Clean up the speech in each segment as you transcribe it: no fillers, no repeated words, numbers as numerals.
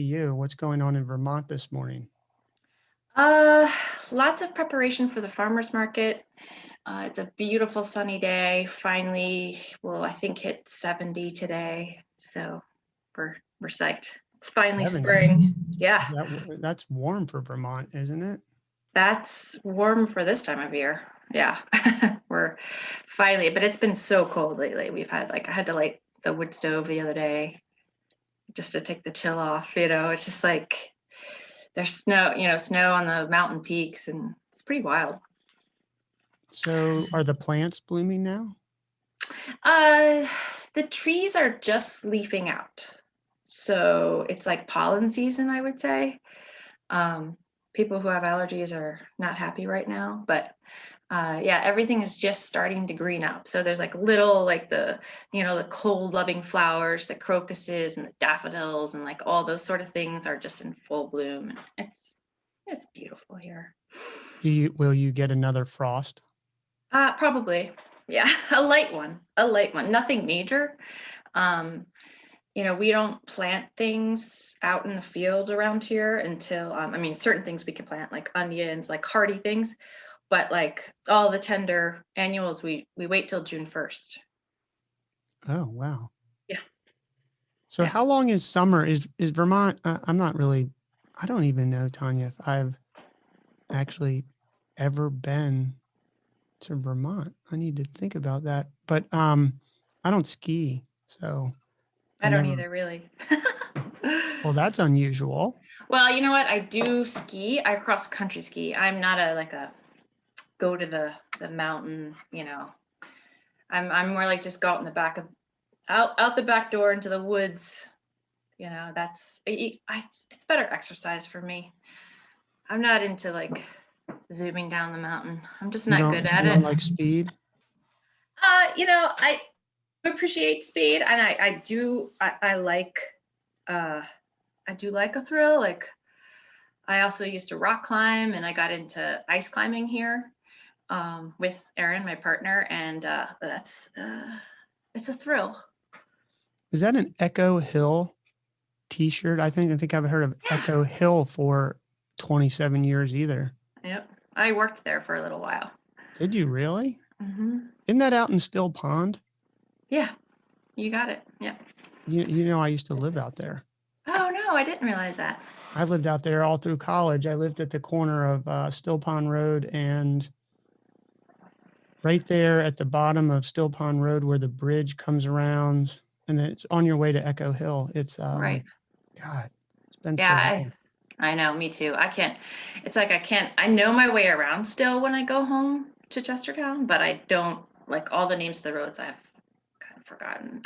you. What's going on in Vermont this morning? Uh, Lots of preparation for the farmers market. It's a beautiful sunny day. Finally, we'll I think hit 70 today. So we're psyched. It's finally 70. spring. Yeah, That's warm for Vermont, isn't it? that's warm for this time of year. Yeah, we're finally, but it's been so cold lately. We've had I had to light the wood stove the other day just to take the chill off. It's just like there's snow, snow on the mountain peaks, and it's pretty wild. So are the plants blooming now? Uh, the trees are just leafing out. So it's like pollen season, I would say. People who have allergies are not happy right now, but yeah, everything is just starting to green up. So there's like little, like the cold loving flowers, the crocuses and the daffodils and like all those sort of things are just in full bloom. It's beautiful here. Will you get another frost? Probably. Yeah, a light one, nothing major. Um, we don't plant things out in the field around here until, certain things we can plant, like onions, like hardy things, but like all the tender annuals, we wait till June 1st. Oh, wow. Yeah. So Yeah. how long is summer? Is Vermont? I don't even know, Tonya, if I've actually ever been to Vermont. I need to think about that. But I don't ski, so I don't either, really. well, that's unusual. Well, you know what? I do ski. I cross country ski. I'm not a go to the mountain, I'm more like just go out in the back of out the back door into the woods. It's better exercise for me. I'm not into like zooming down the mountain. I'm just not good at You don't it. like speed? I appreciate speed, and I do I like I do like a thrill. Like I also used to rock climb, and I got into ice climbing here with Aaron, my partner, and that's it's a thrill. Is that an Echo Hill t-shirt? I think I've heard of Echo Hill for 27 years either. Yep, I worked there for a little while. Did you really? Mm-hmm. Isn't that out in Still Pond? Yeah, you got it. Yeah. I used to live out there. Oh no, I didn't realize that. I lived out there all through college. I lived at the corner of Still Pond Road and right there at the bottom of Still Pond Road where the bridge comes around and then it's on your way to Echo Hill. It's Right. God, it's been so Yeah, long. I know, me too. I can't, it's like I can't, I know my way around still when I go home to Chestertown, but I don't, like all the names of the roads I've kind of forgotten.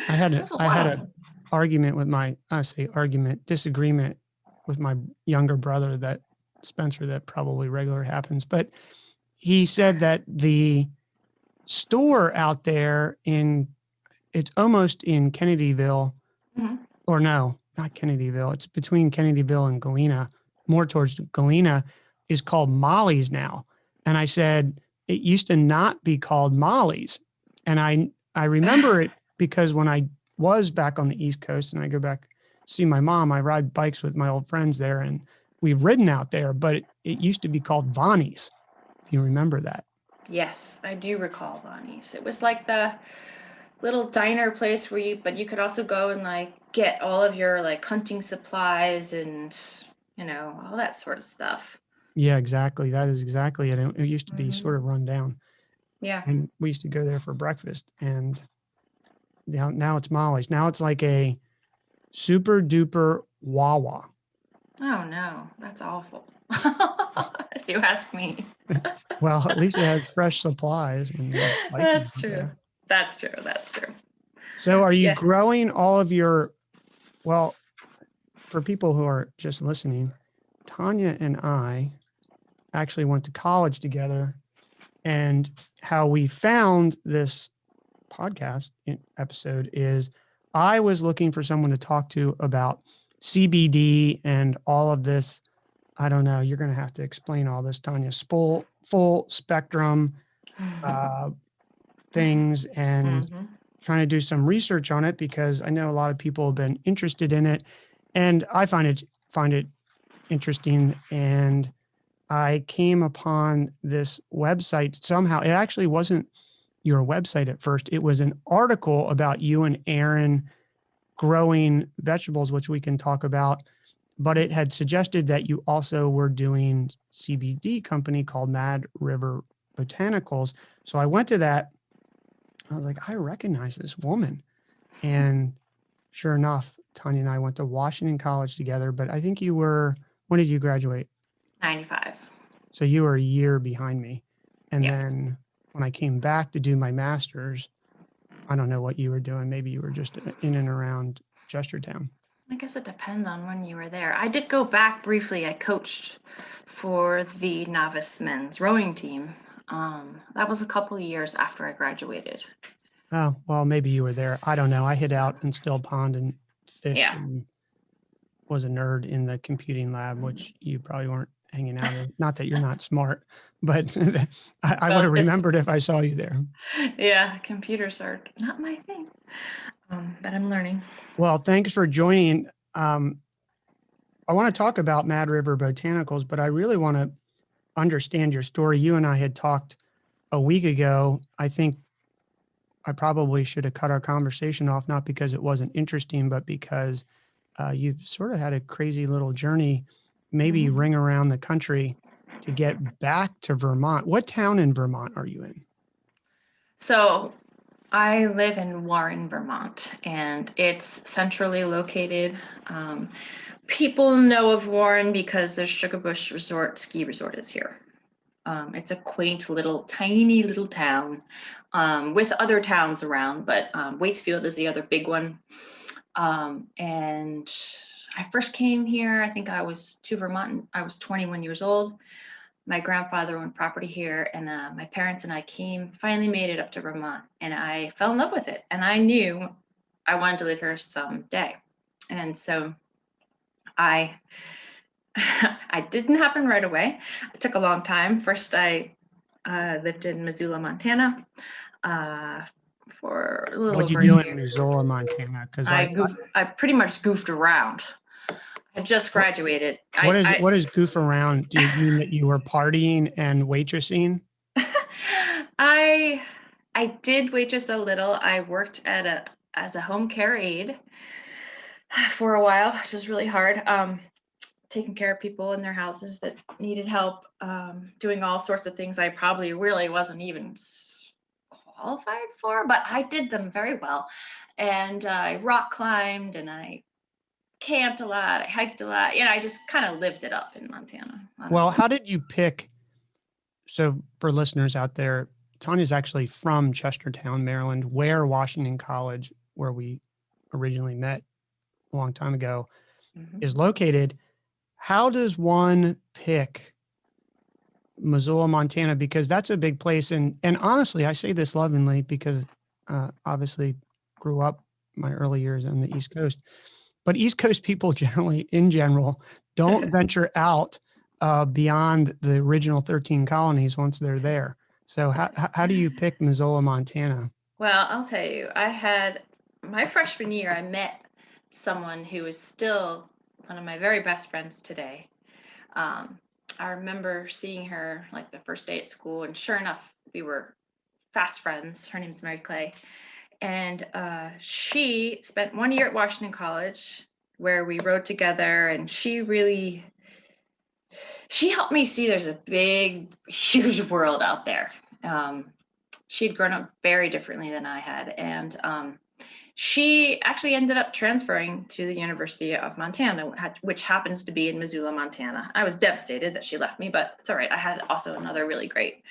I had There's a I had lot. a argument with disagreement with my younger brother that Spencer, that probably regular happens, but he said that the store out there it's almost in Kennedyville, Mhm. or no, not Kennedyville. It's between Kennedyville and Galena, more towards Galena, is called Molly's now. And I said, it used to not be called Molly's. And I remember it because when I was back on the East Coast and I go back see my mom, I ride bikes with my old friends there and we've ridden out there, but it used to be called Vonnie's, if you remember that. Yes, I do recall Bonnie's. It was like the little diner place but you could also go and like get all of your like hunting supplies and, all that sort of stuff. Yeah, exactly. That is exactly it. It used to be sort Mhm. of run down. Yeah. And we used to go there for breakfast. And now it's Molly's. Now it's like a super duper Wawa. Oh no, that's awful. If you ask me. Well, at least it has fresh supplies when you're biking That's out true. there. That's true. That's true. So are you Yeah. growing all of well, for people who are just listening, Tonya and I actually went to college together, and how we found this podcast episode is I was looking for someone to talk to about CBD and all of this. I don't know. You're going to have to explain all this, Tanya. Full spectrum things, and Mhm. trying to do some research on it because I know a lot of people have been interested in it. And I find it interesting. And I came upon this website somehow. It actually wasn't your website at first. It was an article about you and Aaron growing vegetables, which we can talk about. But it had suggested that you also were doing CBD company called Mad River Botanicals. So I went to that. I was like, I recognize this woman. And sure enough, Tonya and I went to Washington College together. But I think when did you graduate? 95. So you were a year behind me. And Yep. then when I came back to do my master's, I don't know what you were doing. Maybe you were just in and around Chestertown. I guess it depends on when you were there. I did go back briefly. I coached for the novice men's rowing team. That was a couple of years after I graduated. Oh, well, maybe you were there. I don't know. I hid out in Still Pond and fished Yeah. and was a nerd in the computing lab, which you probably weren't hanging out in. Not that you're not smart, but I would Well, have remembered if I saw you there. yeah, computers are not my thing, but I'm learning. Well, thanks for joining. I want to talk about Mad River Botanicals, but I really want to understand your story. You and I had talked a week ago. I think I probably should have cut our conversation off, not because it wasn't interesting, but because you've sort of had a crazy little journey, maybe Mhm. ring around the country to get back to Vermont. What town in Vermont are you in? So I live in Warren, Vermont, and it's centrally located. People know of Warren because the Sugarbush Resort ski resort is here. It's a quaint little, tiny little town with other towns around, but Waitsfield is the other big one. And I first came here, I think I was to Vermont, I was 21 years old. My grandfather owned property here, and my parents and I finally made it up to Vermont, and I fell in love with it. And I knew I wanted to live here someday. And so I I didn't happen right away. It took a long time. First, I lived in Missoula, Montana, for a little What'd you over a do in year. Missoula, Montana? Because I pretty much goofed around. I just what, graduated. what is goof around? Do you mean that you were partying and waitressing? I I did waitress a little. I worked as a home care aide for a while, which was really hard. Taking care of people in their houses that needed help, doing all sorts of things I probably really wasn't even qualified for, but I did them very well. And I rock climbed and I camped a lot. I hiked a lot. I just kind of lived it up in Montana, Well, honestly. how did you pick? So for listeners out there, Tanya's actually from Chestertown, Maryland, where Washington College, where we originally met a long time ago, Mhm. is located. How does one pick Missoula, Montana? Because that's a big place. And honestly, I say this lovingly because obviously grew up my early years on the East Coast. But East Coast people generally, in general, don't venture out beyond the original 13 colonies once they're there. So how do you pick Missoula, Montana? Well, I'll tell you, I had my freshman year, I met someone who is still one of my very best friends today. Um, I remember seeing her like the first day at school, and sure enough, we were fast friends. Her name's Mary Clay. And she spent 1 year at Washington College where we rode together, and she helped me see there's a big, huge world out there. She'd grown up very differently than I had, and she actually ended up transferring to the University of Montana, which happens to be in Missoula, Montana. I was devastated that she left me, but it's all right. I had also another really great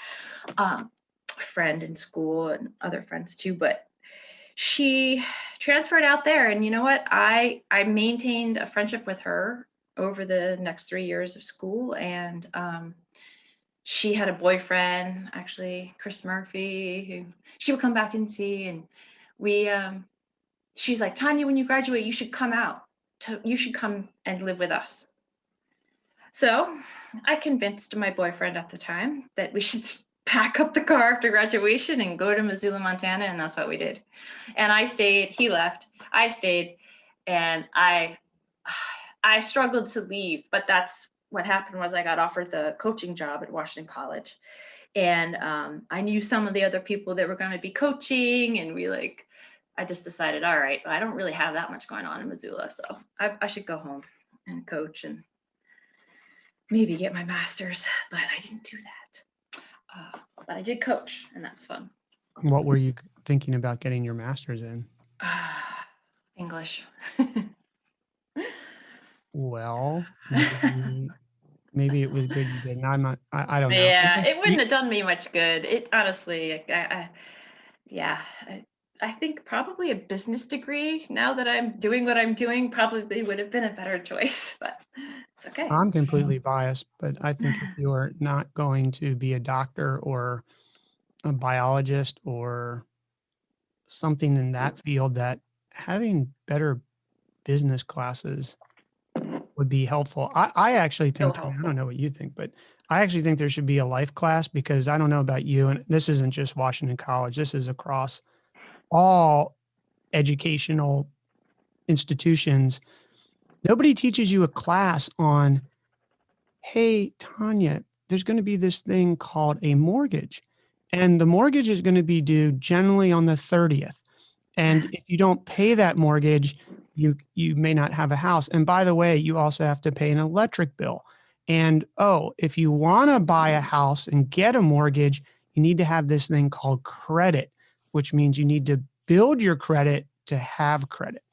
friend in school and other friends too, but she transferred out there, and you know what? I maintained a friendship with her over the next 3 years of school, and she had a boyfriend, actually, Chris Murphy, who she would come back and see, and we she's like, Tonya, when you graduate, you should you should come and live with us. So I convinced my boyfriend at the time that we should pack up the car after graduation and go to Missoula, Montana, and that's what we did. And I stayed, he left, I stayed, and I I struggled to leave, but that's what happened was I got offered the coaching job at Washington College. And I knew some of the other people that were going to be coaching, and I just decided, all right, I don't really have that much going on in Missoula, so I should go home and coach and maybe get my master's, but I didn't do that. But I did coach, and that was fun. What were you thinking about getting your master's in? English. Well, maybe it was good you didn't. I don't know. Yeah, it wouldn't have done me much good. It honestly, yeah, I think probably a business degree, now that I'm doing what I'm doing, probably would have been a better choice, but it's okay. I'm completely biased, but I think if you are not going to be a doctor or a biologist or something in that field, that having better business classes would be helpful. I actually think, I don't know what you think, but I actually think there should be a life class, because I don't know about you, and this isn't just Washington College, this is across all educational institutions. Nobody teaches you a class on, hey, Tonya, there's going to be this thing called a mortgage, and the mortgage is going to be due generally on the 30th. And if you don't pay that mortgage, you may not have a house. And by the way, you also have to pay an electric bill. And if you want to buy a house and get a mortgage, you need to have this thing called credit, which means you need to build your credit to have credit.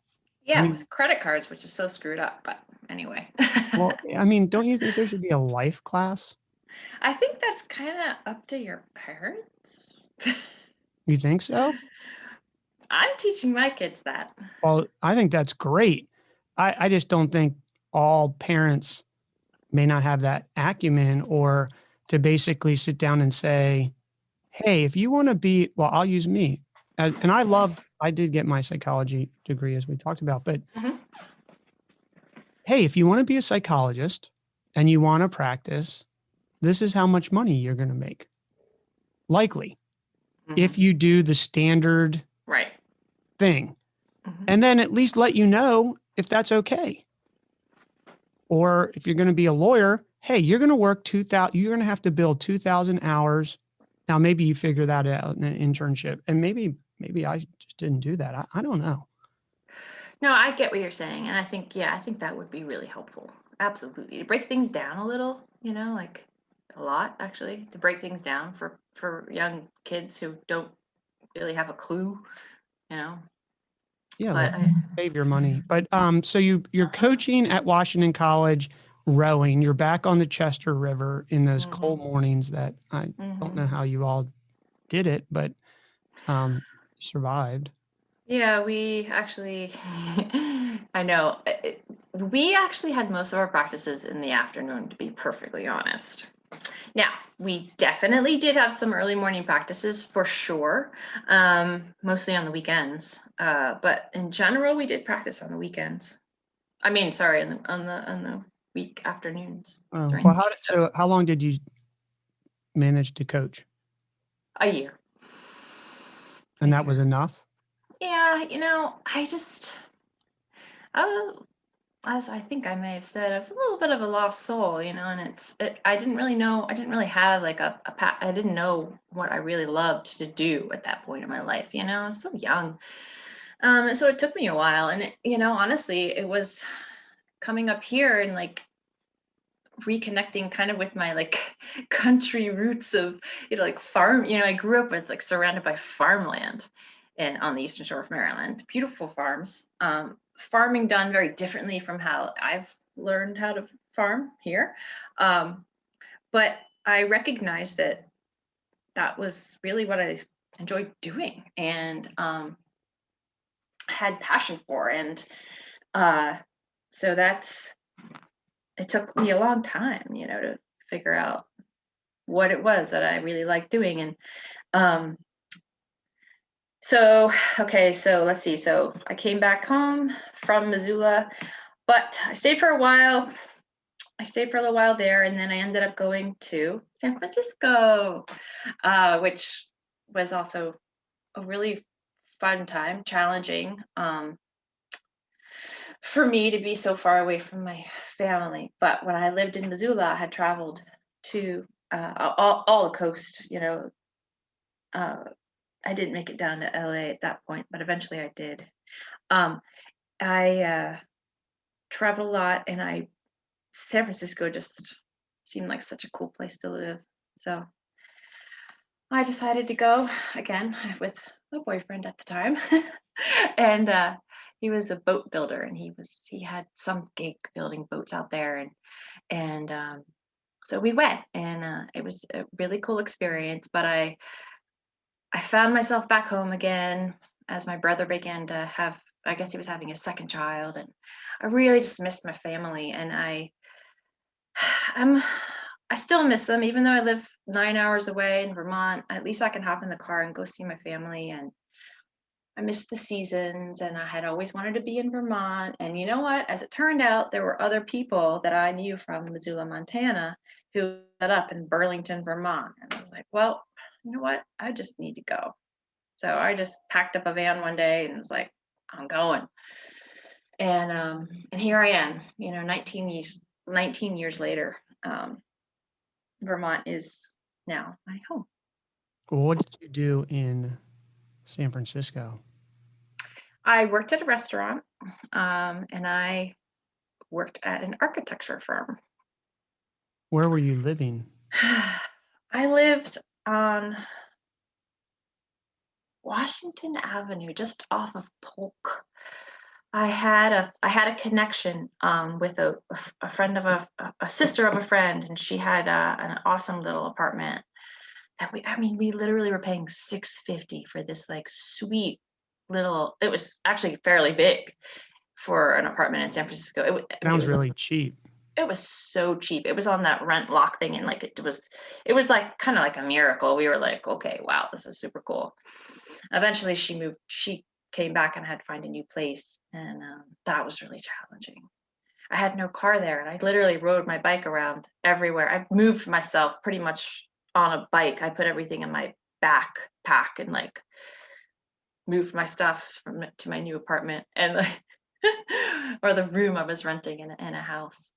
Yeah, with credit cards, which is so screwed up, but anyway. Well, I mean, don't you think there should be a life class? I think that's kind of up to your parents. You think so? I'm teaching my kids that. Well, I think that's great. I just don't think all parents may not have that acumen, or to basically sit down and say, hey, if you want to be, well, I'll use me. And I did get my psychology degree, as we talked about, but hey, if you want to be a psychologist and you want to practice, this is how much money you're going to make. Likely. If you do the standard thing. And then at least let you know if that's okay. Or if you're going to be a lawyer, hey, you're going to work 2,000, you're going to have to build 2,000 hours. Now, maybe you figure that out in an internship, and maybe I just didn't do that. I don't know. No, I get what you're saying. And I think that would be really helpful. Absolutely. To break things down a little, like a lot, actually, to break things down for young kids who don't really have a clue, Yeah, but save your money. But so you're coaching at Washington College, rowing. You're back on the Chester River in those cold mornings that I don't know how you all did it, but survived. Yeah, we actually, I know, we actually had most of our practices in the afternoon, to be perfectly honest. Now, we definitely did have some early morning practices for sure, mostly on the weekends. But in general, we did practice on the weekends. I mean, sorry, on the week afternoons. Well, how long did you manage to coach? A year. And that was enough? Yeah, as I think I may have said, I was a little bit of a lost soul, and I didn't really know, I didn't really have like I didn't know what I really loved to do at that point in my life, I was so young. And so it took me a while, and honestly, it was coming up here and like reconnecting kind of with my like country roots of, like farm, I grew up with like surrounded by farmland and on the Eastern Shore of Maryland, beautiful farms. Farming done very differently from how I've learned how to farm here. But I recognized that was really what I enjoyed doing and had passion for. And so it took me a long time, to figure out what it was that I really liked doing. And so let's see. So I came back home from Missoula, but I stayed for a while. I stayed for a little while there, and then I ended up going to San Francisco, which was also a really fun time, challenging. for me to be so far away from my family. But when I lived in Missoula, I had traveled to all the coast. I didn't make it down to LA at that point, but eventually I did. I traveled a lot, and San Francisco just seemed like such a cool place to live. So I decided to go again with my boyfriend at the time. And he was a boat builder, and he had some gig building boats out there, and so we went, and it was a really cool experience. But I found myself back home again as my brother began to have, I guess he was having his second child, and I really just missed my family. And I'm I still miss them, even though I live 9 hours away in Vermont. At least I can hop in the car and go see my family. And I miss the seasons, and I had always wanted to be in Vermont. And you know what? As it turned out, there were other people that I knew from Missoula, Montana, who set up in Burlington, Vermont. And I was like, well, you know what? I just need to go. So I just packed up a van one day and was like, I'm going. And here I am, 19 years later. Vermont is now my home. Well, what did you do in San Francisco? I worked at a restaurant, and I worked at an architecture firm. Where were you living? I lived on Washington Avenue, just off of Polk. I had a connection with a friend of a sister of a friend, and she had an awesome little apartment that we literally were paying $650 for this like sweet little. It was actually fairly big for an apartment in San Francisco. Sounds really cheap. It was so cheap. It was on that rent lock thing, and like it was like kind of like a miracle. We were like, okay, wow, this is super cool. Eventually she moved. She came back and had to find a new place, and that was really challenging. I had no car there, and I literally rode my bike around everywhere. I moved myself pretty much on a bike. I put everything in my backpack and like moved my stuff to my new apartment, and like or the room I was renting in a house.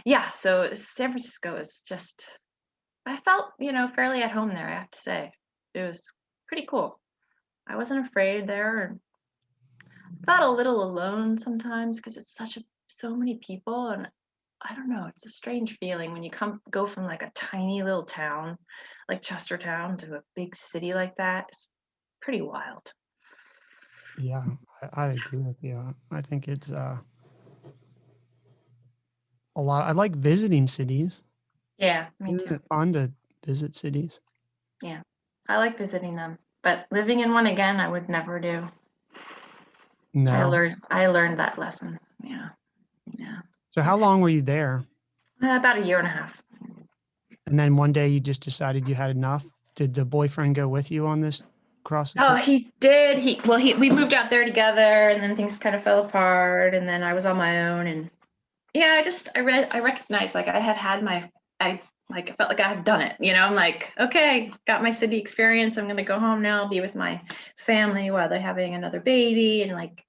Yeah, so San Francisco is just, I felt, fairly at home there, I have to say. It was pretty cool. I wasn't afraid there, and felt a little alone sometimes because it's so many people, and I don't know, it's a strange feeling when you go from like a tiny little town like Chestertown to a big city like that. It's pretty wild. Yeah, I agree with you. I think it's a lot. I like visiting cities. Yeah, me Isn't too. it fun to visit cities? Yeah, I like visiting them, but living in one again, I would never do. No. I learned that lesson. Yeah. Yeah. So how long were you there? About a year and a half. And then one day you just decided you had enough. Did the boyfriend go with you on this cross the Oh, country? he did. We moved out there together, and then things kind of fell apart, and then I was on my own. And yeah, I recognized like I felt like I had done it. I'm like, okay, got my city experience. I'm gonna go home now, be with my family while they're having another baby, and like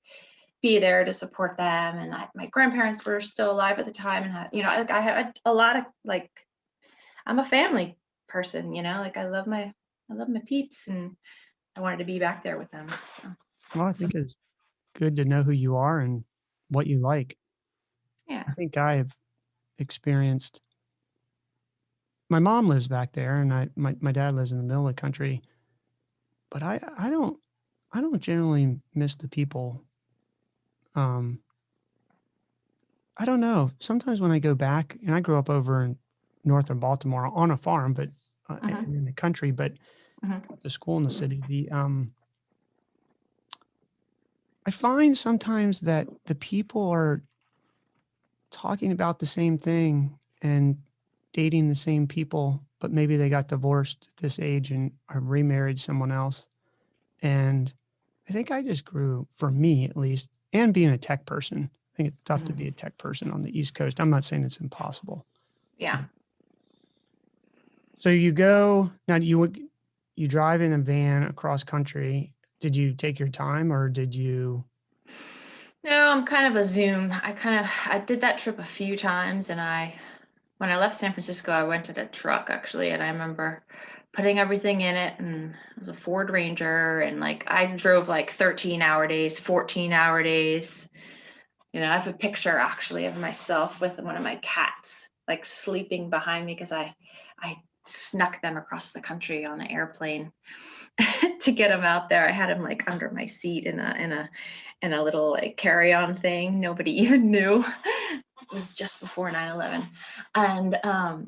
be there to support them. And my grandparents were still alive at the time, and I had a lot of like, I'm a family person. Like I love my peeps, and I wanted to be back there with them. Well, I think it's good to know who you are and what you like. Yeah. I think I have experienced, my mom lives back there and my dad lives in the middle of the country, but I don't generally miss the people. Um, I don't know. Sometimes when I go back, and I grew up over in north of Baltimore on a farm, but Mm-hmm. in the country, but Mm-hmm. the school in the city, I find sometimes that the people are talking about the same thing and dating the same people, but maybe they got divorced at this age and are remarried someone else. And I think I just grew, for me at least, and being a tech person, I think it's tough to Mm-hmm. be a tech person on the East Coast. I'm not saying it's impossible. Yeah. So you go now. You drive in a van across country. Did you take your time, or did you? No, I'm kind of a Zoom. I did that trip a few times, and when I left San Francisco, I rented a truck actually, and I remember putting everything in it, and it was a Ford Ranger, and like I drove like 13-hour days, 14-hour days. I have a picture actually of myself with one of my cats like sleeping behind me because I snuck them across the country on an airplane to get them out there. I had them like under my seat in a little like carry-on thing. Nobody even knew. It was just before 9/11. And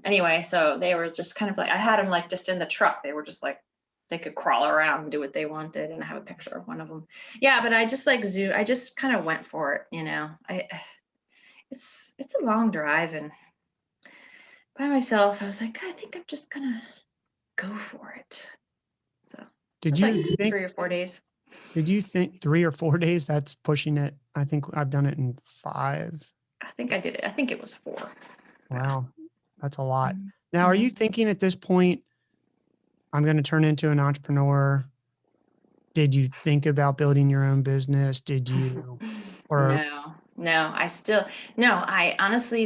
anyway, so they were just kind of like, I had them like just in the truck. They were just like, they could crawl around and do what they wanted. And I have a picture of one of them. Yeah, but I just like I just kind of went for it. It's a long drive, and by myself, I was like, I think I'm just gonna go for it. So it Did was like you think 3 or 4 days. Did you think 3 or 4 days? That's pushing it. I think I've done it in 5. I think I did it. I think it was 4. Yeah. Wow, that's a lot. Now, are Mm-hmm. you thinking at this point, I'm going to turn into an entrepreneur? Did you think about building your own business? Did you, or No, I honestly,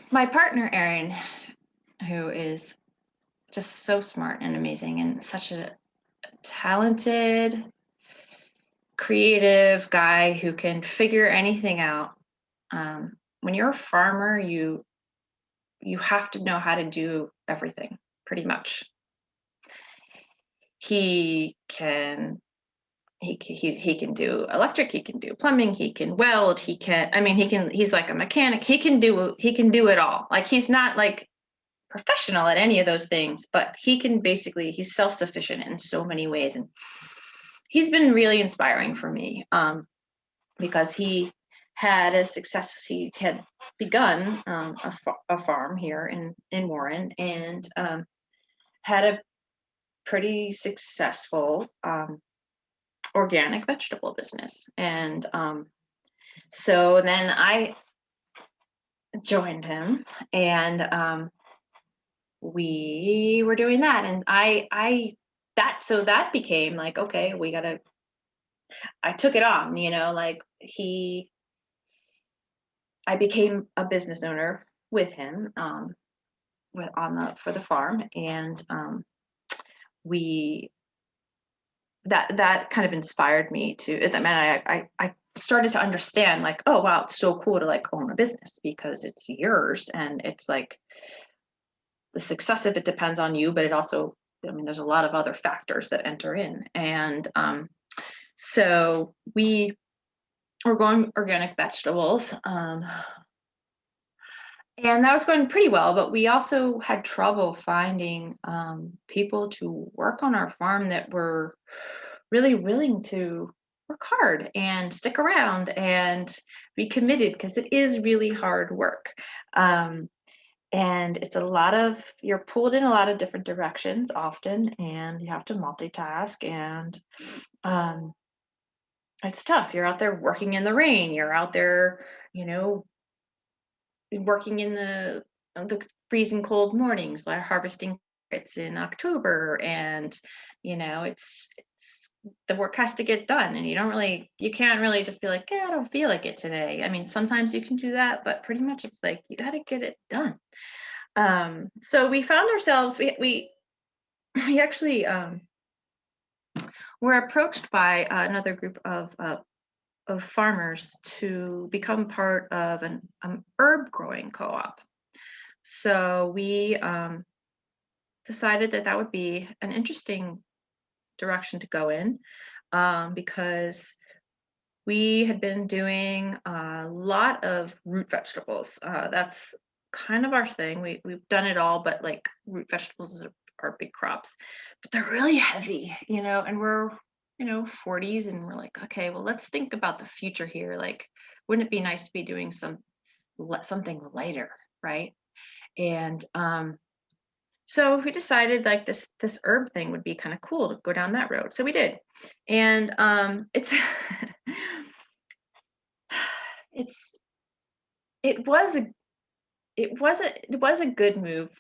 my partner, Aaron, who is just so smart and amazing and such a talented, creative guy who can figure anything out. When you're a farmer, you have to know how to do everything pretty much. He can he can do electric, he can do plumbing, he can weld, he's like a mechanic. He can do it all. Like he's not like professional at any of those things, but he's self-sufficient in so many ways. And he's been really inspiring for me, because he had begun a farm here in Warren, and had a pretty successful organic vegetable business. And so then I joined him, and we were doing that. And that became like, okay, I took it on, like I became a business owner with him, for the farm. And we that kind of inspired me to. I mean, I started to understand, like, oh wow, it's so cool to like own a business because it's yours, and it's like the success of it depends on you, but it also, I mean, there's a lot of other factors that enter in. And so we were going organic vegetables, and that was going pretty well, but we also had trouble finding people to work on our farm that were really willing to work hard and stick around and be committed, because it is really hard work. And you're pulled in a lot of different directions often, and you have to multitask, and um, it's tough. You're out there working in the rain, you're out there, you know, working in the freezing cold mornings, like harvesting carrots in October. And it's the work has to get done, and you can't really just be like, yeah, I don't feel like it today. I mean, sometimes you can do that, but pretty much it's like you got to get it done. So we found ourselves, we actually were approached by another group of farmers to become part of an herb growing co-op. So we decided that would be an interesting direction to go in, because we had been doing a lot of root vegetables. That's kind of our thing. We've done it all, but like root vegetables are big crops, but they're really heavy, and we're 40s, and we're like, okay, well, let's think about the future here. Like, wouldn't it be nice to be doing something lighter, right? And so we decided like this herb thing would be kind of cool to go down that road. So we did. And it's it's it was a it was a good move,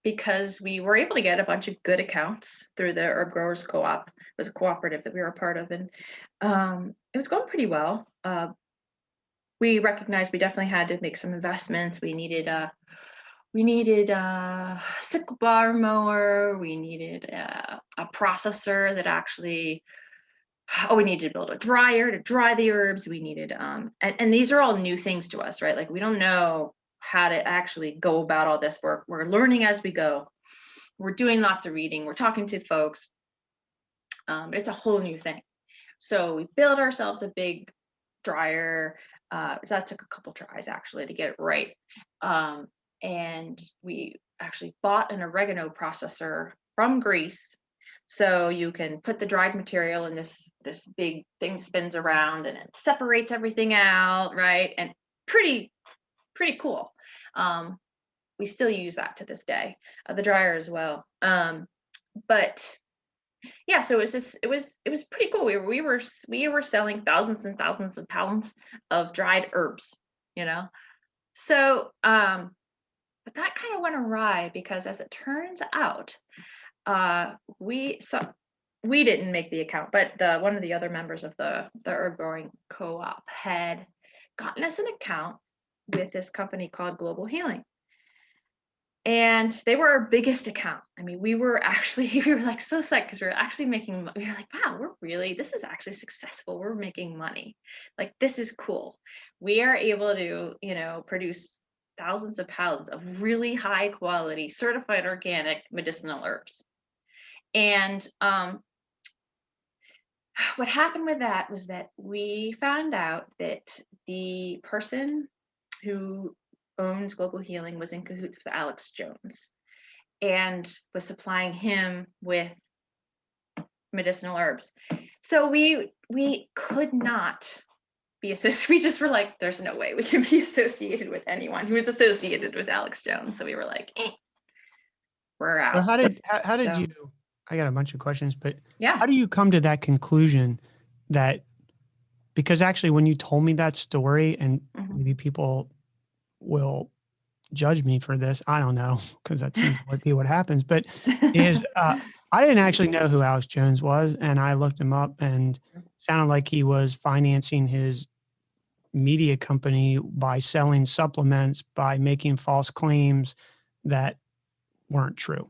because we were able to get a bunch of good accounts through the Herb Growers Co-op. It was a cooperative that we were a part of, and it was going pretty well. We recognized we definitely had to make some investments. We needed a sickle bar mower. We needed a processor that actually. We needed to build a dryer to dry the herbs. We needed and these are all new things to us, right? Like we don't know how to actually go about all this work. We're learning as we go. We're doing lots of reading. We're talking to folks. It's a whole new thing. So we built ourselves a big dryer. That took a couple tries actually to get it right. And we actually bought an oregano processor from Greece. So you can put the dried material in this big thing, spins around and it separates everything out, right? And pretty cool. We still use that to this day, the dryer as well. But yeah, so it was pretty cool. We were selling thousands and thousands of pounds of dried herbs, you know. So but that kind of went awry because as it turns out, we didn't make the account, but one of the other members of the herb growing co-op had gotten us an account with this company called Global Healing. And they were our biggest account. I mean, we were like so psyched because we were actually making, we were like, wow, this is actually successful. We're making money. Like, this is cool. We are able to, produce thousands of pounds of really high quality, certified organic medicinal herbs. And what happened with that was that we found out that the person who owns Global Healing was in cahoots with Alex Jones and was supplying him with medicinal herbs. So we could not be associated. We just were like, there's no way we can be associated with anyone who was associated with Alex Jones. So we were like, we're out. So how did you, I got a bunch of questions, but yeah, how do you come to that conclusion that, because actually when you told me that story, and maybe people will judge me for this, I don't know, because that seems to be what happens, but I didn't actually know who Alex Jones was, and I looked him up and sounded like he was financing his media company by selling supplements, by making false claims that weren't true.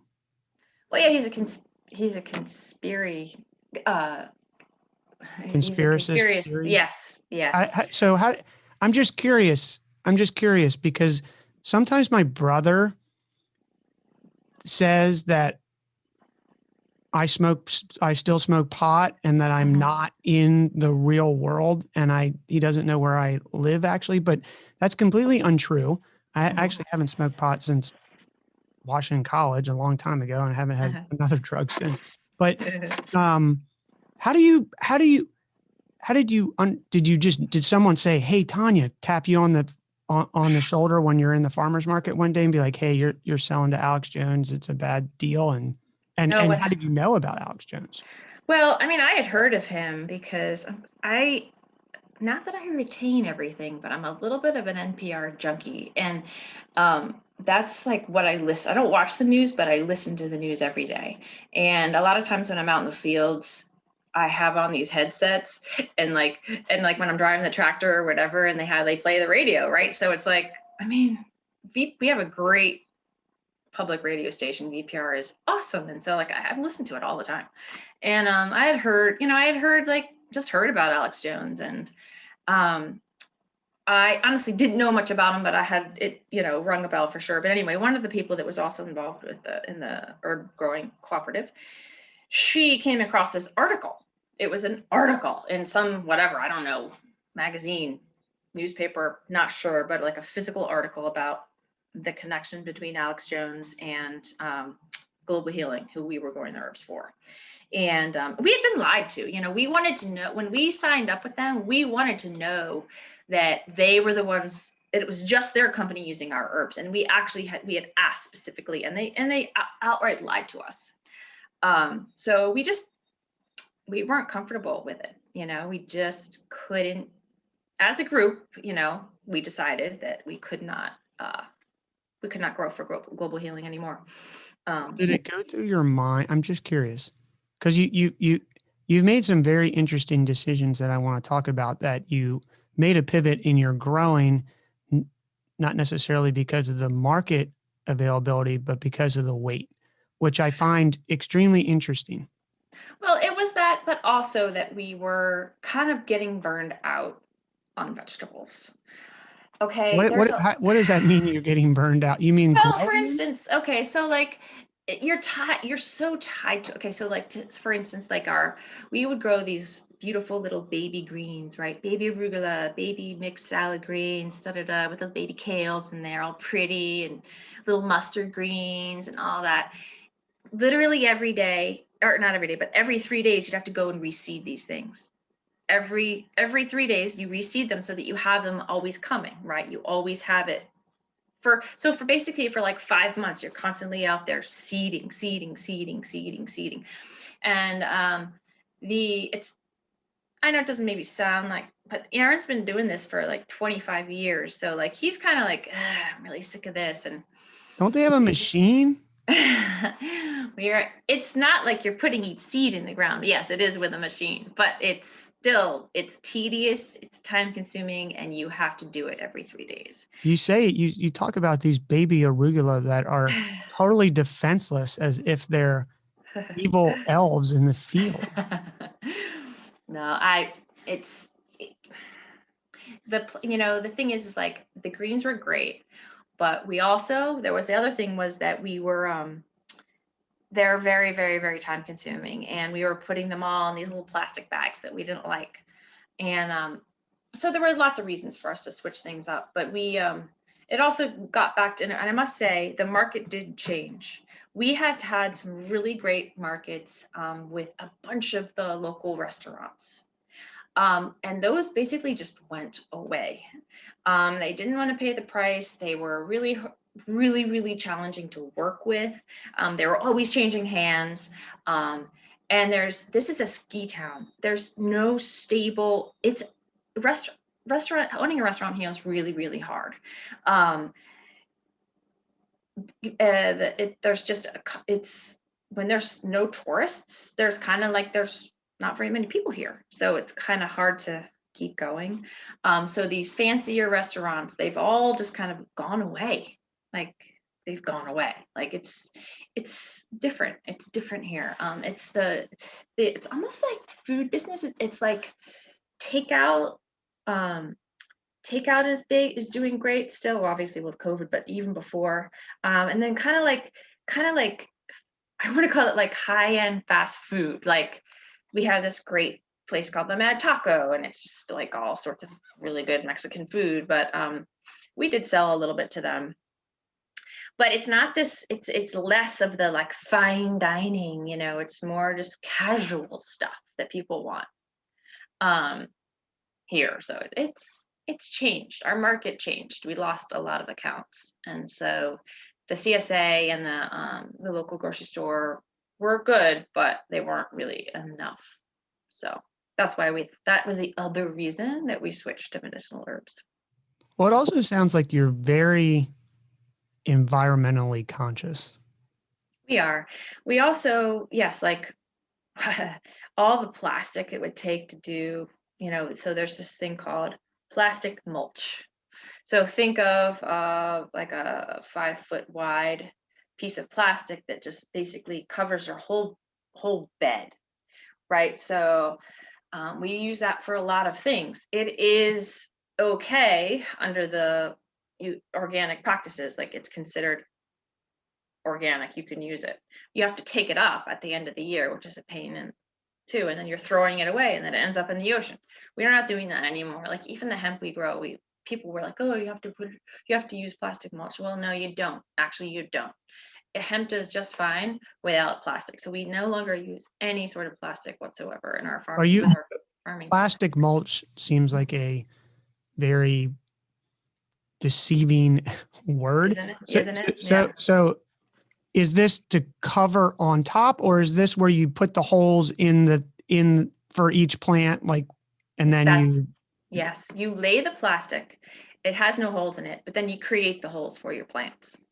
Well, yeah, he's a conspiracy. Conspiracist. Yes. I'm just curious because sometimes my brother says that I still smoke pot and that I'm not in the real world, and he doesn't know where I live actually, but that's completely untrue. I actually haven't smoked pot since Washington College a long time ago, and I haven't had another drug since. But did someone say, "Hey, Tonya," tap you on the shoulder when you're in the farmer's market one day and be like, "Hey, you're selling to Alex Jones. It's a bad deal." And how did you know about Alex Jones? Well, I mean, I had heard of him because not that I retain everything, but I'm a little bit of an NPR junkie. And that's like what I listen. I don't watch the news, but I listen to the news every day. And a lot of times when I'm out in the fields, I have on these headsets and like when I'm driving the tractor or whatever, and they play the radio, right? So it's like, I mean, we have a great public radio station. VPR is awesome. And so like I've listened to it all the time. And I had heard about Alex Jones, and I honestly didn't know much about him, but I had it, rung a bell for sure. But anyway, one of the people that was also involved in the herb growing cooperative, she came across this article. It was an article in some, whatever, I don't know, magazine, newspaper, not sure, but like a physical article about the connection between Alex Jones and Global Healing, who we were growing the herbs for. And we had been lied to. We wanted to know, when we signed up with them, we wanted to know that they were the ones, that it was just their company using our herbs. And we had asked specifically, and they outright lied to us. So we weren't comfortable with it. We just couldn't, as a group, we decided that we could not we could not grow for global healing anymore. Did it go through your mind? I'm just curious, because you've made some very interesting decisions that I want to talk about. That you made a pivot in your growing, not necessarily because of the market availability, but because of the weight, which I find extremely interesting. Well, it was that, but also that we were kind of getting burned out on vegetables. Okay, What does that mean? You're getting burned out? You mean well, for growing them? instance, okay, so like you're so tied to, okay, so like for instance, like we would grow these beautiful little baby greens, right? Baby arugula, baby mixed salad greens, da da da, with the baby kales in there, all pretty, and little mustard greens and all that. Literally every day, or not every day, but every 3 days, you'd have to go and reseed these things. Every 3 days, you reseed them so that you have them always coming, right? You always have it for basically for like 5 months, you're constantly out there seeding. And it's, I know it doesn't maybe sound like, but Aaron's been doing this for like 25 years. So like he's kind of like, I'm really sick of this. And Don't they have a machine? it's not like you're putting each seed in the ground. Yes, it is with a machine, but it's tedious, it's time consuming, and you have to do it every 3 days. You talk about these baby arugula that are totally defenseless, as if they're evil elves in the field. No, it's the thing is like the greens were great, but there was the other thing was that we were they're very, very, very time consuming, and we were putting them all in these little plastic bags that we didn't like. And so there was lots of reasons for us to switch things up, but it also got back to, and I must say the market did change. We have had some really great markets with a bunch of the local restaurants. And those basically just went away. They didn't want to pay the price. They were really, really, really challenging to work with. They were always changing hands. And this is a ski town. There's no stable, it's owning a restaurant here is really, really hard. It's when there's no tourists, there's kind of like, there's not very many people here. So it's kind of hard to keep going. So these fancier restaurants, they've all just kind of gone away. Like they've gone away. Like it's different. It's different here. It's almost like food business. It's like takeout. Takeout is doing great still, obviously with COVID, but even before. And then kind of like I want to call it like high-end fast food. Like we have this great place called the Mad Taco, and it's just like all sorts of really good Mexican food. But we did sell a little bit to them. But it's not this, it's less of the like fine dining, it's more just casual stuff that people want here. So it's changed. Our market changed. We lost a lot of accounts. And so the CSA and the local grocery store were good, but they weren't really enough. So that's why that was the other reason that we switched to medicinal herbs. Well, it also sounds like you're very environmentally conscious. We are. We also, yes, like all the plastic it would take to do, so there's this thing called plastic mulch. So think of like a 5-foot wide piece of plastic that just basically covers your whole bed, right? So we use that for a lot of things. It is okay under the organic practices, like it's considered organic, you can use it. You have to take it up at the end of the year, which is a pain in too, and then you're throwing it away and then it ends up in the ocean. We're not doing that anymore. Like even the hemp we grow, people were like, oh, you have to use plastic mulch. Well, no, you don't. Actually, you don't. Hemp does just fine without plastic. So we no longer use any sort of plastic whatsoever in our farming. Plastic mulch seems like a very deceiving word. Isn't it? So is this to cover on top, or is this where you put the holes in for each plant, like, and then yes, you lay the plastic. It has no holes in it, but then you create the holes for your plants.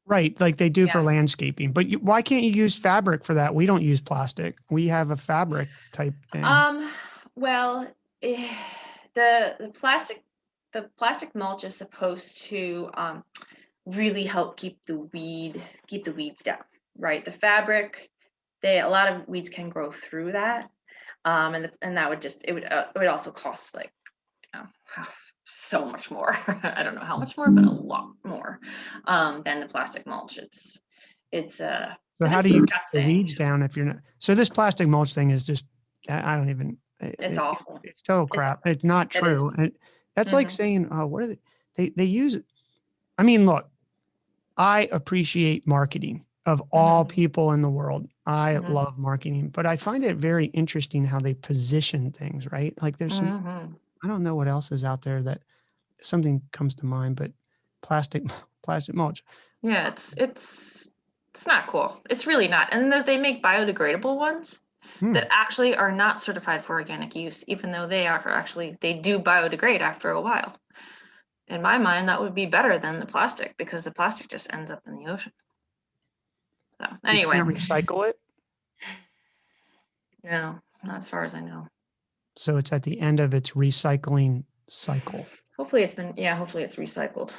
Right, like they do for Yeah. landscaping. But why can't you use fabric for that? We don't use plastic. We have a fabric type thing. Um, well, eh, the plastic mulch is supposed to really help keep the weeds down, right? The fabric, a lot of weeds can grow through that, and that would it would also cost like you know, so much more. I don't know how much more, but a lot more than the plastic mulch. It's So it how is do you keep the disgusting. weeds down if you're not? So this plastic mulch thing is just, I don't even, It's awful. it's total It's crap. It's not it is. true. And that's like Hmm. saying, oh, what are they use it. I mean, look, I appreciate marketing of all Hmm. people in the world. I Hmm. love marketing, but I find it very interesting how they position things, right? Like there's some, Hmm. I don't know what else is out there that something comes to mind, but plastic, plastic mulch. Yeah, it's not cool. It's really not. And they make biodegradable ones Hmm. that actually are not certified for organic use, even though they do biodegrade after a while. In my mind, that would be better than the plastic because the plastic just ends up in the ocean. So You anyway, can't recycle it. no, not as far as I know. So it's at the end of its recycling cycle. Hopefully it's recycled,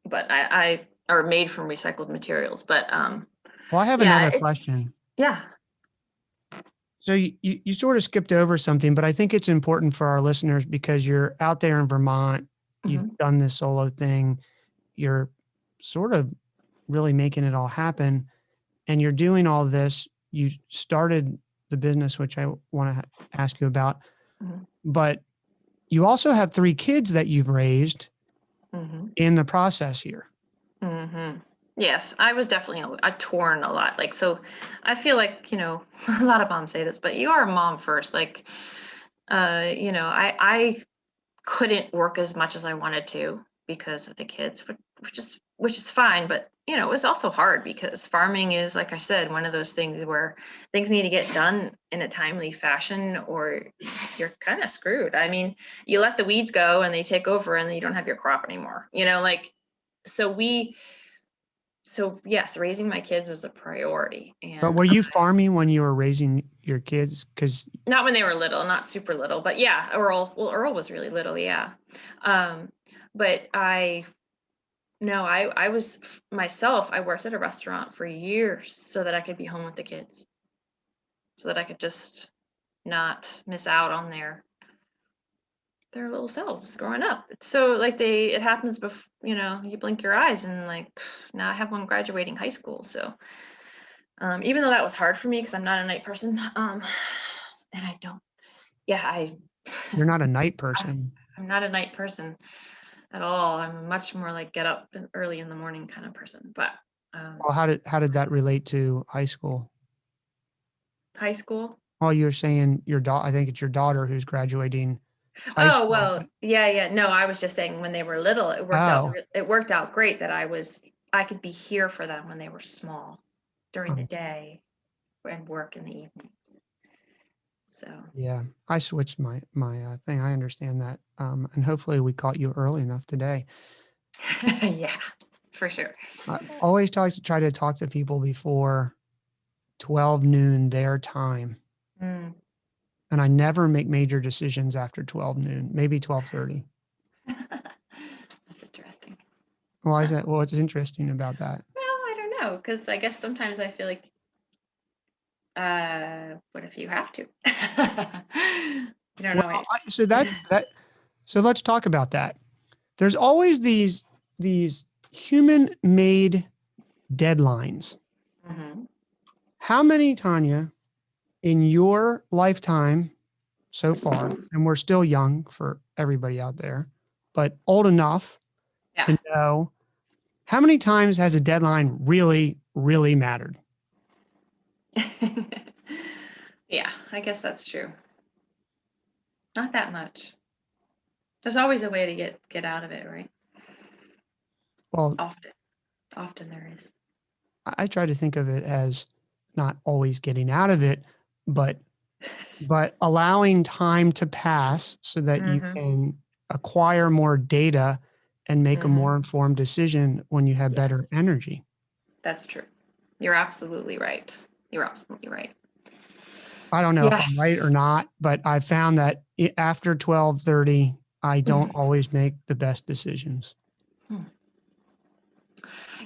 but I or made from recycled materials. But Well, I have yeah, another question. yeah. So you sort of skipped over something, but I think it's important for our listeners because you're out there in Vermont, you've Hmm. done this solo thing, you're sort of really making it all happen, and you're doing all this. You started the business, which I want to ask you about, Hmm. but you also have 3 kids that you've raised Hmm. in the process here. Hmm. Yes, I was definitely I torn a lot. Like, so I feel like, a lot of moms say this, but you are a mom first. Like, I couldn't work as much as I wanted to because of the kids, which is fine. But, it was also hard because farming is, like I said, one of those things where things need to get done in a timely fashion or you're kind of screwed. I mean, you let the weeds go and they take over and then you don't have your crop anymore, like, so yes, raising my kids was a priority, But and were you farming when you were raising your kids? Because not when they were little, not super little, but yeah, Earl was really little, yeah. Um, but no, I was myself. I worked at a restaurant for years so that I could be home with the kids, so that I could just not miss out on their little selves growing up. It's so like it happens before, you blink your eyes and like now I have one graduating high school, so. Even though that was hard for me because I'm not a night person, and I don't, yeah, you're not a night I- person. I'm not a night person at all. I'm much more like get up early in the morning kind of person. But um, Well, how did that relate to high school? high school. Oh, you're saying your daughter, I think it's your daughter who's graduating high Oh school. well, yeah, yeah. No, I was just saying when they were little, Oh, it worked out great that I could be here for them when they were small during the um, day and work in the evenings. So yeah, I switched my thing. I understand that. And hopefully we caught you early enough today. yeah, for sure. I always try to talk to people before 12 noon their time. Mm. And I never make major decisions after 12 noon, maybe 12:30. That's interesting. Why is Huh. that? What's interesting about that? Well, I don't know, because I guess sometimes I feel like, what if you have to? You don't Well, know it. so that's that. So let's talk about that. There's always these human-made deadlines. Hmm. How many, Tanya, in your lifetime so far, and we're still young for everybody out there, but old enough Yeah. to know how many times has a deadline really, really mattered? Yeah, I guess that's true. Not that much. There's always a way to get out of it, right? Well, Often. Often there is. I try to think of it as not always getting out of it, but allowing time to pass so that you Hmm. can acquire more data and make a more Hmm. informed decision when you have better Yes. energy. That's true. You're absolutely right. You're absolutely right. I don't know if I'm right or Yes. not, but I found that after 12:30, I don't always make the best decisions.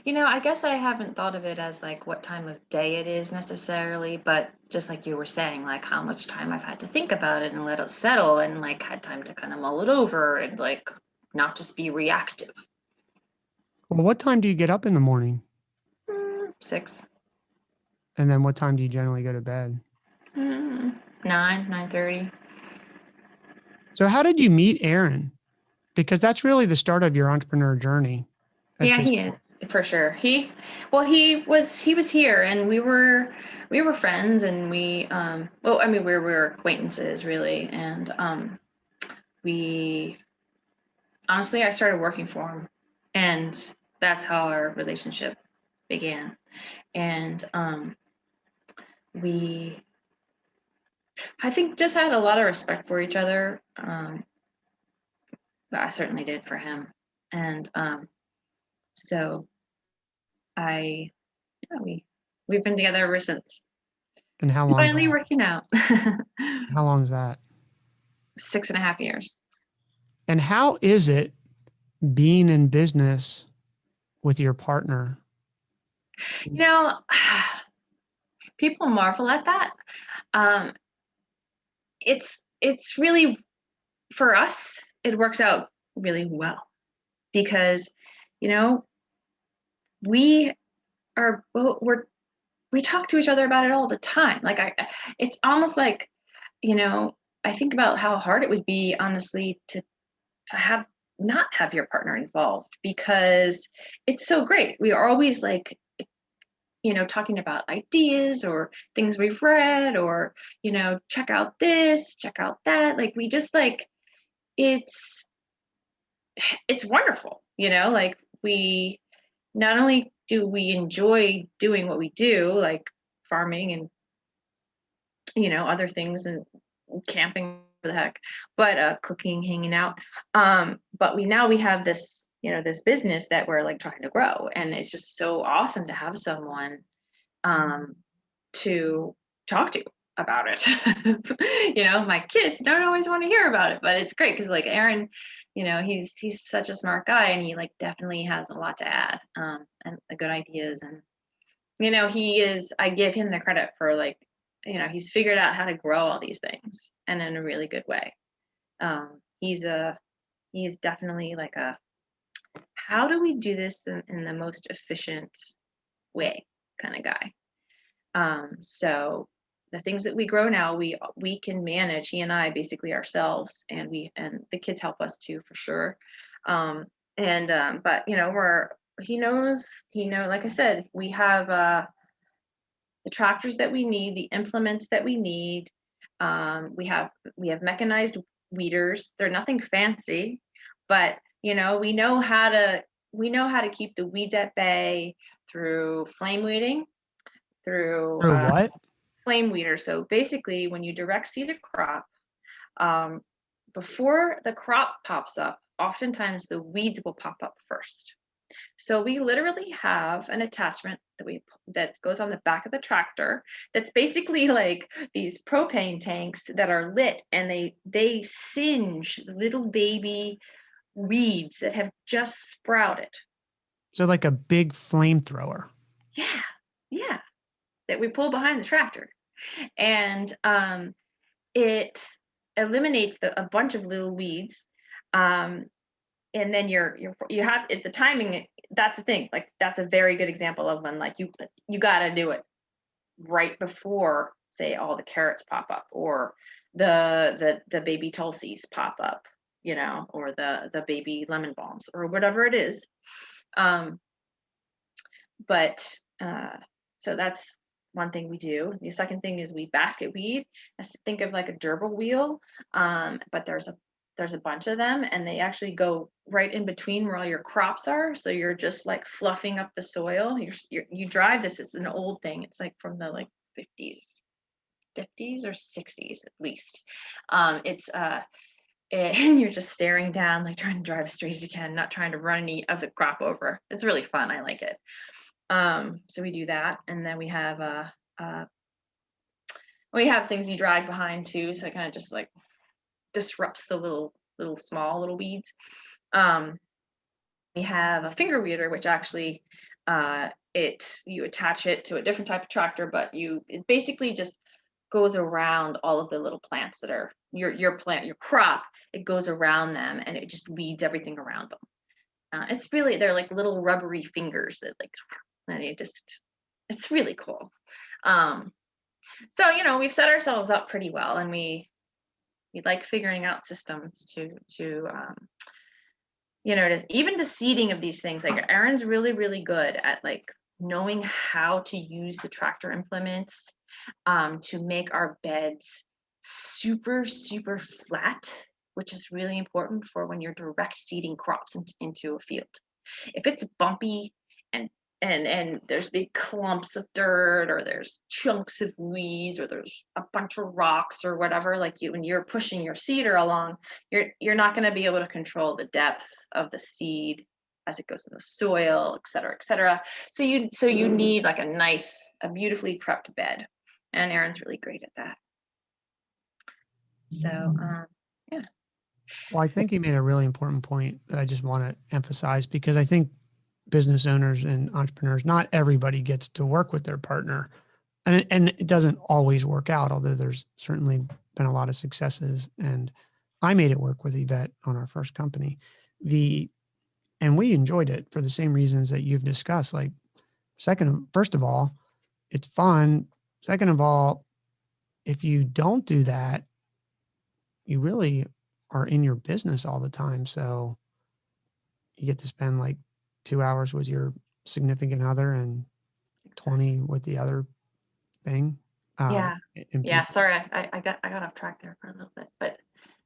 I guess I haven't thought of it as like what time of day it is necessarily, but just like you were saying, like how much time I've had to think about it and let it settle and like had time to kind of mull it over and like not just be reactive. Well, what time do you get up in the morning? 6, And then what time do you generally go to bed? 9:30. So how did you meet Aaron? Because that's really the start of your entrepreneur journey at Yeah, this he is for sure. He was here and we were friends and well, I mean, we were acquaintances really. And we honestly, I started working for him, and that's how our relationship began. And we, I think, just had a lot of respect for each other. But I certainly did for him, and so I, yeah, we've been together ever since. and how long Finally that? working out. How long is that? 6.5 years. And how is it being in business with your partner? You know, people marvel at that. Um, it's really, for us, it works out really well because, you know, we are both we talk to each other about it all the time. Like it's almost like, you know, I think about how hard it would be honestly to have not have your partner involved because it's so great. We are always like, talking about ideas or things we've read or, check out this, check out that. Like we just like it's it's wonderful, like we not only do we enjoy doing what we do, like farming and other things and camping for the heck, but cooking, hanging out. But we have this, this business that we're like trying to grow, and it's just so awesome to have someone um, to talk to about it. My kids don't always want to hear about it, but it's great because like Aaron, he's such a smart guy, and he like definitely has a lot to add, and good ideas. And he is, I give him the credit for like, he's figured out how to grow all these things and in a really good way. He's definitely like a, how do we do this in the most efficient way kind of guy. So the things that we grow now, we can manage, he and I basically ourselves, and the kids help us too for sure. But like I said, we have the tractors that we need, the implements that we need. We have mechanized weeders. They're nothing fancy, but we know how to keep the weeds at bay through flame weeding, through Through what? flame weeder. So basically, when you direct seed a crop, um, before the crop pops up, oftentimes the weeds will pop up first. So we literally have an attachment that goes on the back of the tractor that's basically like these propane tanks that are lit, and they singe little baby weeds that have just sprouted. So like a big flamethrower. Yeah, yeah, that we pull behind the tractor. And it eliminates a bunch of little weeds. And then you have the timing. That's the thing. Like that's a very good example of when like you got to do it right before, say, all the carrots pop up, or the baby tulsis pop up, or the baby lemon balms, or whatever it is. Um, but so that's one thing we do. The second thing is we basket weed. Think of like a gerbil wheel, but there's a bunch of them, and they actually go right in between where all your crops are. So you're just like fluffing up the soil. You drive this. It's an old thing. It's like from the like 50s or 60s at least. It's and you're just staring down, like trying to drive as straight as you can, not trying to run any of the crop over. It's really fun. I like it. So we do that, and then we have things you drag behind too, so it kind of just like disrupts the little weeds. We have a finger weeder, which actually you attach it to a different type of tractor, but it basically just goes around all of the little plants that are your crop. It goes around them and it just weeds everything around them. They're like little rubbery fingers that like, and it's really cool. So we've set ourselves up pretty well, and we like figuring out systems to even the seeding of these things. Like Aaron's really, really good at like knowing how to use the tractor implements to make our beds super, super flat, which is really important for when you're direct seeding crops into a field. If it's bumpy and there's big clumps of dirt, or there's chunks of weeds, or there's a bunch of rocks or whatever, like when you're pushing your seeder along, you're not going to be able to control the depth of the seed as it goes in the soil, et cetera, et cetera. So you need like a beautifully prepped bed, and Aaron's really great at that. So yeah. Well, I think you made a really important point that I just want to emphasize, because I think business owners and entrepreneurs, not everybody gets to work with their partner, and it doesn't always work out, although there's certainly been a lot of successes. And I made it work with Yvette on our first company. And we enjoyed it for the same reasons that you've discussed. Like, first of all, it's fun. Second of all, if you don't do that, you really are in your business all the time. So you get to spend like 2 hours with your significant other and 20 with the other thing. Yeah. And Yeah. people. Sorry, I got off track there for a little bit, but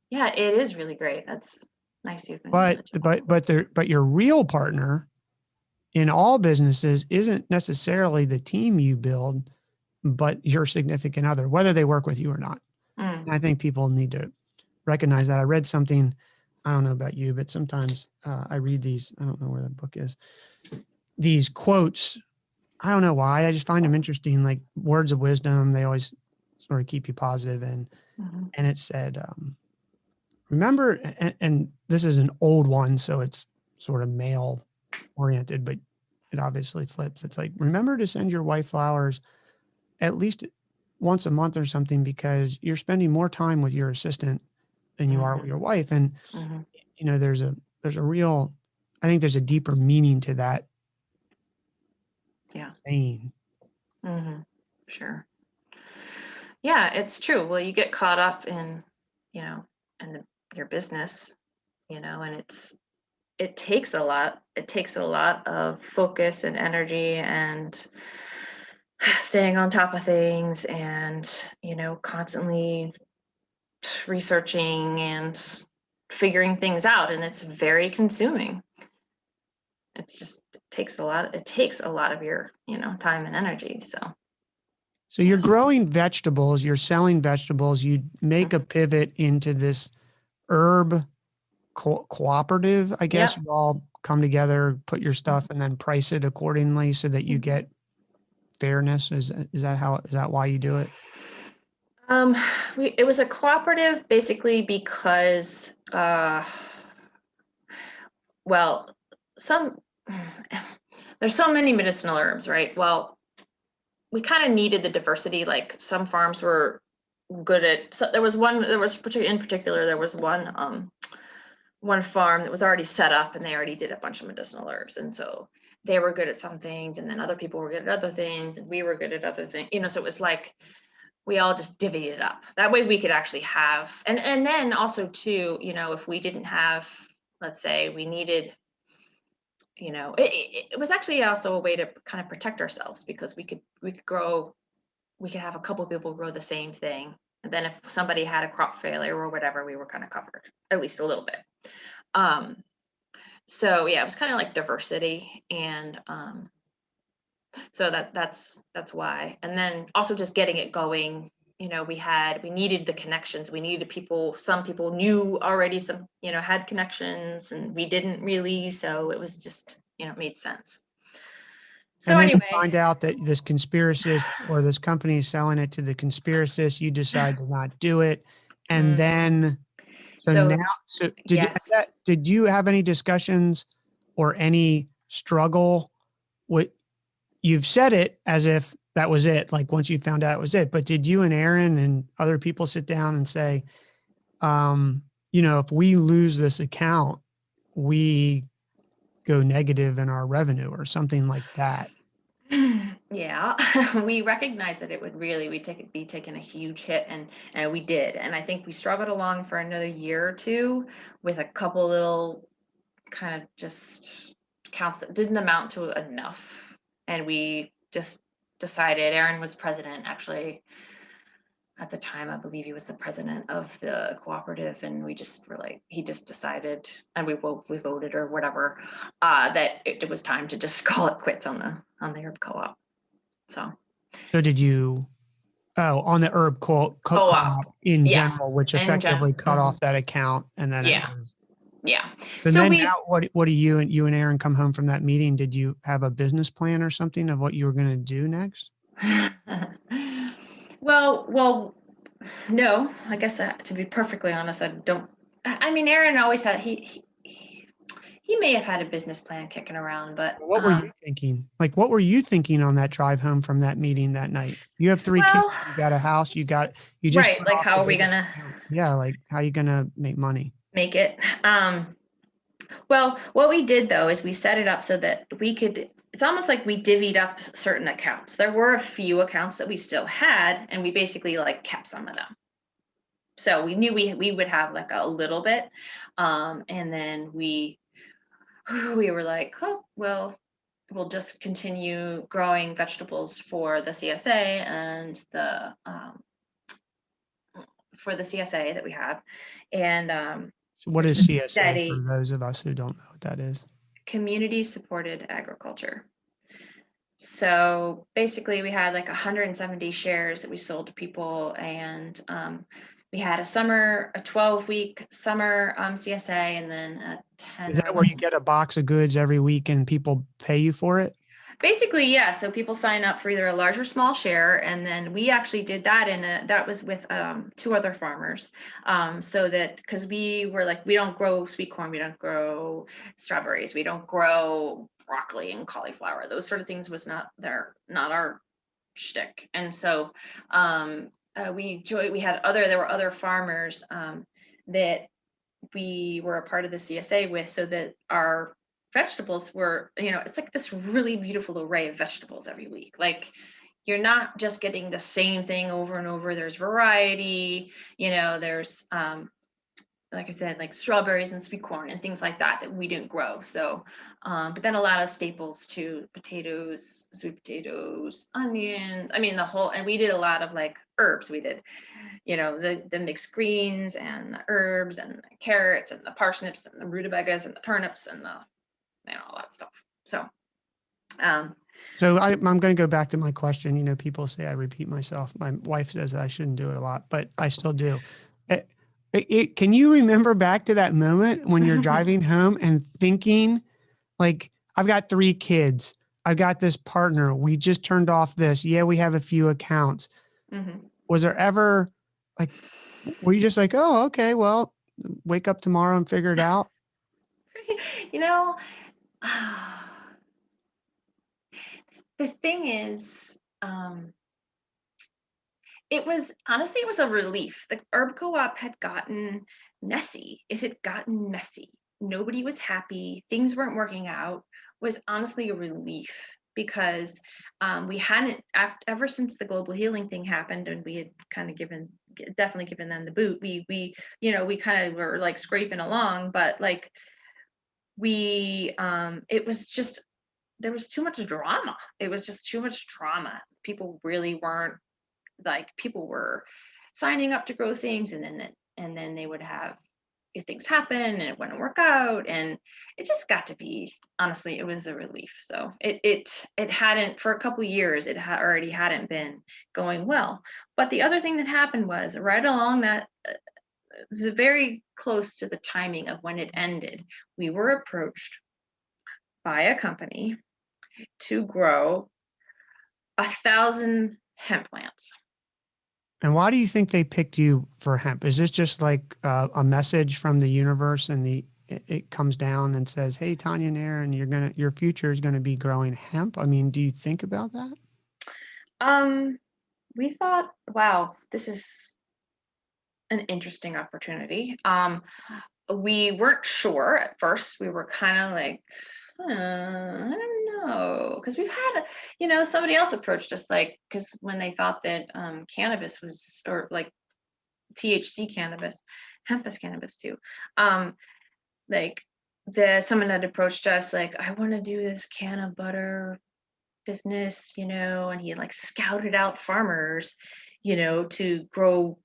yeah, it is really great. That's nice you've been able to. But your real partner in all businesses isn't necessarily the team you build, but your significant other, whether they work with you or not. And I think people need to recognize that. I read something, I don't know about you, but sometimes I read these, I don't know where the book is, these quotes. I don't know why. I just find them interesting, like words of wisdom. They always sort of keep you positive. And it said, remember, and this is an old one, so it's sort of male oriented, but it obviously flips. It's like, remember to send your wife flowers at least once a month or something, because you're spending more time with your assistant than you are with your wife. And, there's a real, I think there's a deeper meaning to that saying. Sure. Yeah, it's true. Well, you get caught up in, your business, and it takes a lot. It takes a lot of focus and energy and staying on top of things and, constantly researching and figuring things out. And it's very consuming. It takes a lot of your, time and energy. So you're growing vegetables, you're selling vegetables, you make a pivot into this herb cooperative, I guess. You all come together, put your stuff, and then price it accordingly so that you get fairness. Is that why you do it? It was a cooperative basically because, well, there's so many medicinal herbs, right? Well, we kind of needed the diversity. Like some farms were good at, so there was one farm that was already set up and they already did a bunch of medicinal herbs. And so they were good at some things, and then other people were good at other things, and we were good at other things, so it was like, we all just divvied it up. That way we could actually have, and then also too, if we didn't have, let's say we needed, it was actually also a way to kind of protect ourselves, because we could have a couple of people grow the same thing. And then if somebody had a crop failure or whatever, we were kind of covered, at least a little bit. So yeah, it was kind of like diversity. And so that's why. And then also just getting it going, we needed the connections. We needed people. Some people knew already, some, had connections, and we didn't really. So it was just, it made sense. So And then you anyway, find out that this conspiracist or this company is selling it to the conspiracist. You decide to not do it. And then, so so now, so yes. did you have any discussions or any struggle with, you've said it as if that was it, like once you found out it was it, but did you and Aaron and other people sit down and say, if we lose this account, we go negative in our revenue or something like that? Yeah, we recognized that it would really be taking a huge hit, and we did. And I think we struggled along for another year or two with a couple little kind of just counts that didn't amount to enough. And we just decided, Aaron was president actually at the time. I believe he was the president of the cooperative, and we just were like, he just decided, and we voted or whatever, that it was time to just call it quits on the herb co-op. So Did you, on the herb co-op, co-op in yes, general, which effectively cut off that account, and then it yeah, was. yeah. And So then we, now, what do you and Aaron come home from that meeting? Did you have a business plan or something of what you were going to do next? well, no, I guess to be perfectly honest, I don't. I mean, Aaron always had he may have had a business plan kicking around, but What were you thinking? Like, what were you thinking on that drive home from that meeting that night? You have 3 kids, well, you got a house, you just right, got like off how the are we biggest, gonna yeah, like how you gonna make money? make it? Well, what we did though is we set it up so that we could, it's almost like we divvied up certain accounts. There were a few accounts that we still had, and we basically like kept some of them. So we knew we would have like a little bit. And then we were like, oh, well, we'll just continue growing vegetables for the CSA and for the CSA that we have. And So what it's is just CSA for steady those of us who don't know what that is? community supported agriculture. So basically, we had like 170 shares that we sold to people, and we had a 12-week summer CSA, and then a 10 Is or that where you 11. get a box of goods every week and people pay you for it? Basically, yeah. So people sign up for either a large or small share, and then we actually did that, that was with 2 other farmers. So that because we were like, we don't grow sweet corn, we don't grow strawberries, we don't grow broccoli and cauliflower. Those sort of things was not our shtick. And so we had there were other farmers that we were a part of the CSA with, so that our vegetables were, it's like this really beautiful array of vegetables every week. Like you're not just getting the same thing over and over. There's variety, there's like I said, like strawberries and sweet corn and things like that we didn't grow. So, but then a lot of staples too: potatoes, sweet potatoes, onions. I mean, and we did a lot of like herbs. We did, the mixed greens and the herbs and the carrots and the parsnips and the rutabagas and the turnips and all that stuff. So, um, So I'm going to go back to my question. People say I repeat myself. My wife says I shouldn't do it a lot, but I still do. Can you remember back to that moment when you're driving home and thinking, like, I've got 3 kids. I've got this partner. We just turned off this. Yeah, we have a few accounts. Was there ever, like, were you just like, oh, okay, well, wake up tomorrow and figure it out? you know, the thing is, it was a relief. The herb co-op had gotten messy. It had gotten messy. Nobody was happy. Things weren't working out. It was honestly a relief because we hadn't, ever since the global healing thing happened, and we had kind of definitely given them the boot. We kind of were like scraping along, but like it was just, there was too much drama. It was just too much drama. People really weren't, like, people were signing up to grow things, and then they would have, if things happen and it wouldn't work out, and it just got to be, honestly, it was a relief. So it hadn't, for a couple of years, it already hadn't been going well. But the other thing that happened was right along that, this is very close to the timing of when it ended, we were approached by a company to grow 1,000 hemp plants. And why do you think they picked you for hemp? Is this just like a message from the universe, and it comes down and says, "Hey, Tonya and Aaron, your future is gonna be growing hemp"? I mean, do you think about that? We thought, wow, this is an interesting opportunity. We weren't sure at first. We were kind of like, I don't know, because we've had, somebody else approached us, like, because when they thought that cannabis was, or like THC cannabis, hemp is cannabis too. Like someone had approached us, like, I want to do this canna butter business, and he had like scouted out farmers, to grow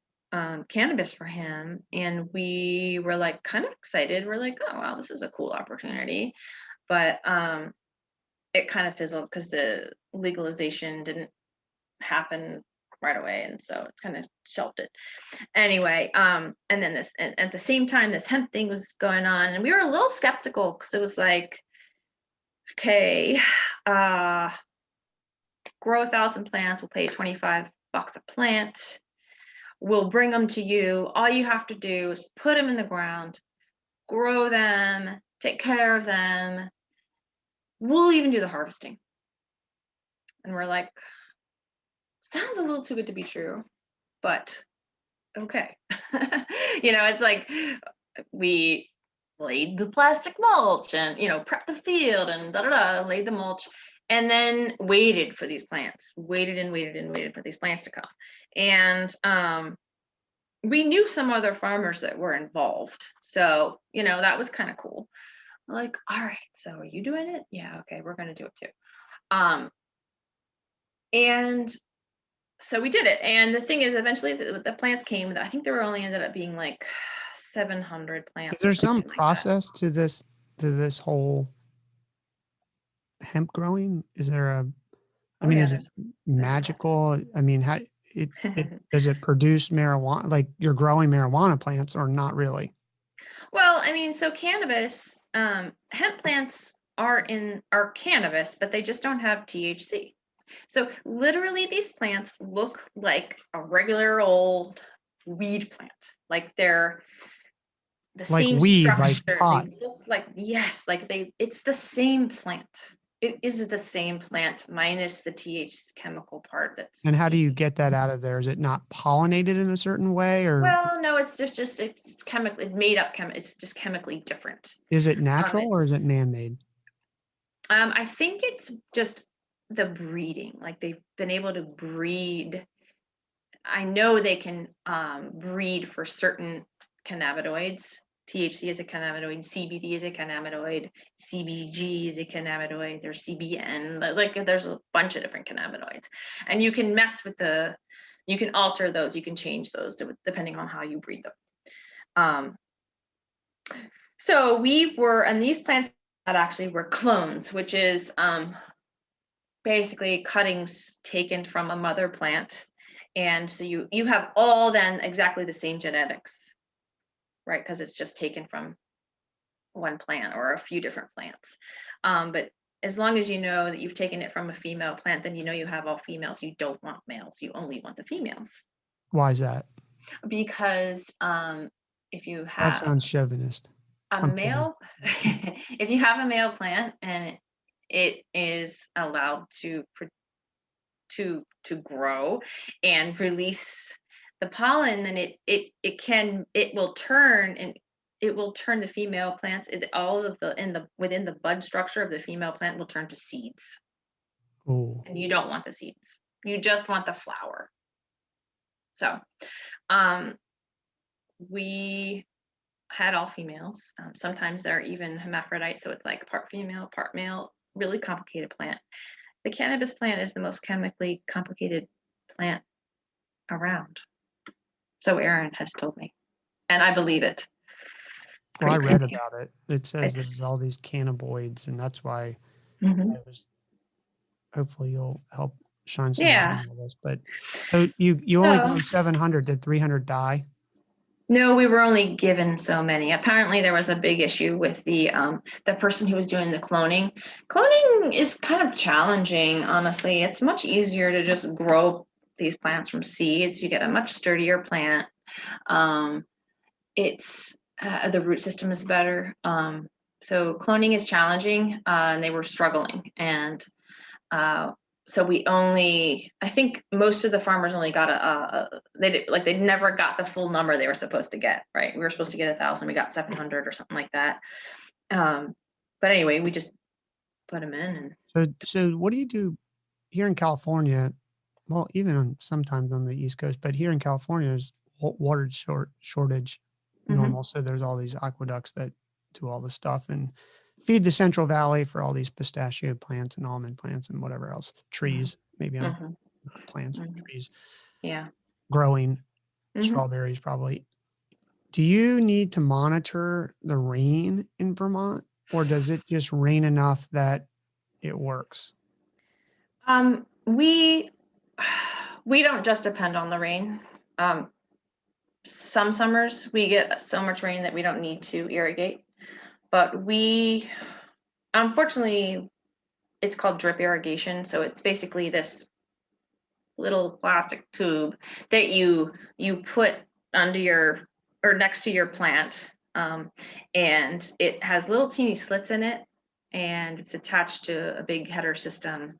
cannabis for him. And we were like kind of excited. We're like, oh wow, this is a cool opportunity. But it kind of fizzled because the legalization didn't happen right away, and so it's kind of shelved it anyway. And then at the same time, this hemp thing was going on, and we were a little skeptical because it was like, okay, grow 1,000 plants, we'll pay $25 a plant, we'll bring them to you. All you have to do is put them in the ground, grow them, take care of them. We'll even do the harvesting. And we're like, sounds a little too good to be true, but okay. It's like we laid the plastic mulch and, prepped the field and laid the mulch, and then waited for these plants, waited and waited and waited for these plants to come. And we knew some other farmers that were involved. So, that was kind of cool. We're like, all right, so are you doing it? Yeah, okay, we're going to do it too. And so we did it. And the thing is, eventually the plants came. I think there were only ended up being like 700 plants. Is there or some something like that. process to this whole hemp growing? Is there is it magical? I mean, how does it produce marijuana? Like, you're growing marijuana plants, or not really? Well, so cannabis, hemp plants are cannabis, but they just don't have THC. So literally these plants look like a regular old weed plant. Like they're the Like same weed, like structure. pot. They look like, yes, like it's the same plant. It is the same plant minus the THC chemical part. And how do you THC. get that out of there? Is it not pollinated in a certain way, or Well, no, it's just it's chemically made up. It's just chemically different. is it natural, or is it It's man-made? I think it's just the breeding. Like they've been able to breed. I know they can breed for certain cannabinoids. THC is a cannabinoid, CBD is a cannabinoid, CBG is a cannabinoid, there's CBN, like there's a bunch of different cannabinoids. And you can mess with you can alter those, you can change those depending on how you breed them. So and these plants that actually were clones, which is basically cuttings taken from a mother plant. And so you have all then exactly the same genetics, right? Because it's just taken from one plant or a few different plants. But as long as you know that you've taken it from a female plant, then you have all females. You don't want males. You only want the females. Why is that? Because if you That have sounds chauvinist. a male, if you have a male plant and it is allowed to grow and release the pollen, then it will turn the female plants, within the bud structure of the female plant will turn to seeds. Oh. And you don't want the seeds. You just want the flower. So we had all females. Sometimes they're even hermaphrodites, so it's like part female, part male, really complicated plant. The cannabis plant is the most chemically complicated plant around. So Aaron has told me, and I believe it. Well, I read about it. It says there's all It's these cannabinoids, and that's why mhm. hopefully you'll help shine some light Yeah. on all this. But so you only So grew 700. Did 300 die? No, we were only given so many. Apparently, there was a big issue with the person who was doing the cloning. Cloning is kind of challenging, honestly. It's much easier to just grow these plants from seeds. You get a much sturdier plant. Um, it's the root system is better. So cloning is challenging, and they were struggling. And so I think most of the farmers only got they never got the full number they were supposed to get, right? We were supposed to get 1,000, we got 700 or something like that. But anyway, we just put them in. And So what do you do here in California? Well, even sometimes on the East Coast, but here in California, there's water shortage mm-hmm, normal. So there's all these aqueducts that do all the stuff and feed the Central Valley for all these pistachio plants and almond plants and whatever else, trees. Maybe I'm mm-hmm, not plants, mm-hmm. trees Yeah. growing, Mm-hmm. strawberries probably. Do you need to monitor the rain in Vermont, or does it just rain enough that it works? We we don't just depend on the rain. Um, some summers we get so much rain that we don't need to irrigate, but we unfortunately it's called drip irrigation. So it's basically this little plastic tube that you put under your or next to your plant, and it has little teeny slits in it, and it's attached to a big header system.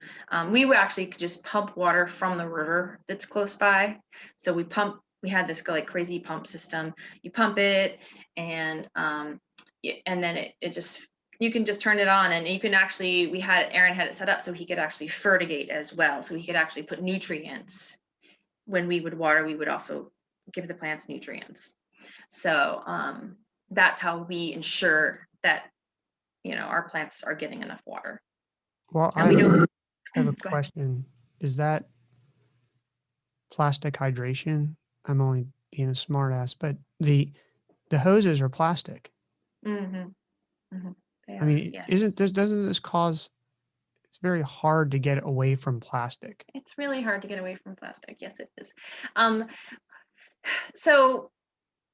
We would actually could just pump water from the river that's close by. So we had this like crazy pump system. You pump it, and and then it just you can just turn it on, and you can actually Aaron had it set up so he could actually fertigate as well, so he could actually put nutrients. When we would water, we would also give the plants nutrients. So that's how we ensure that our plants are getting enough water. Well, And we don't I have a go ahead. question. Is that plastic hydration? I'm only being a smartass, but the hoses are plastic. Mm-hmm, mm-hmm. They I are, mean, yes. doesn't this cause it's very hard to get away from plastic? It's really hard to get away from plastic. Yes, it is. um so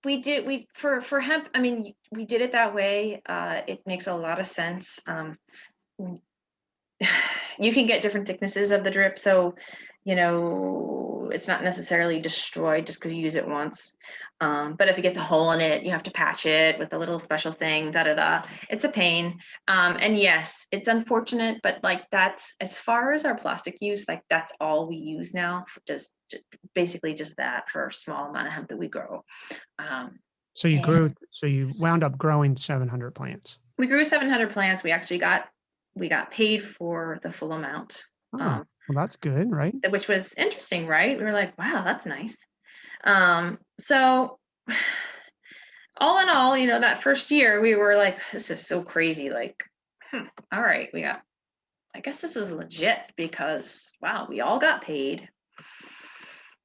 we for hemp, I mean, we did it that way. It makes a lot of sense. You can get different thicknesses of the drip, so it's not necessarily destroyed just because you use it once. But if it gets a hole in it, you have to patch it with a little special thing. Da da da. It's a pain. And yes, it's unfortunate, but like that's as far as our plastic use. Like that's all we use now. Just basically just that for a small amount of hemp that we grow. Um, and So you wound up growing 700 plants. we grew 700 plants. We got paid for the full amount, Oh, well, that's good, right? which was interesting, right? We were like, wow, that's nice. So all in all, that first year we were like, this is so crazy. Like, all right, I guess this is legit because wow, we all got paid.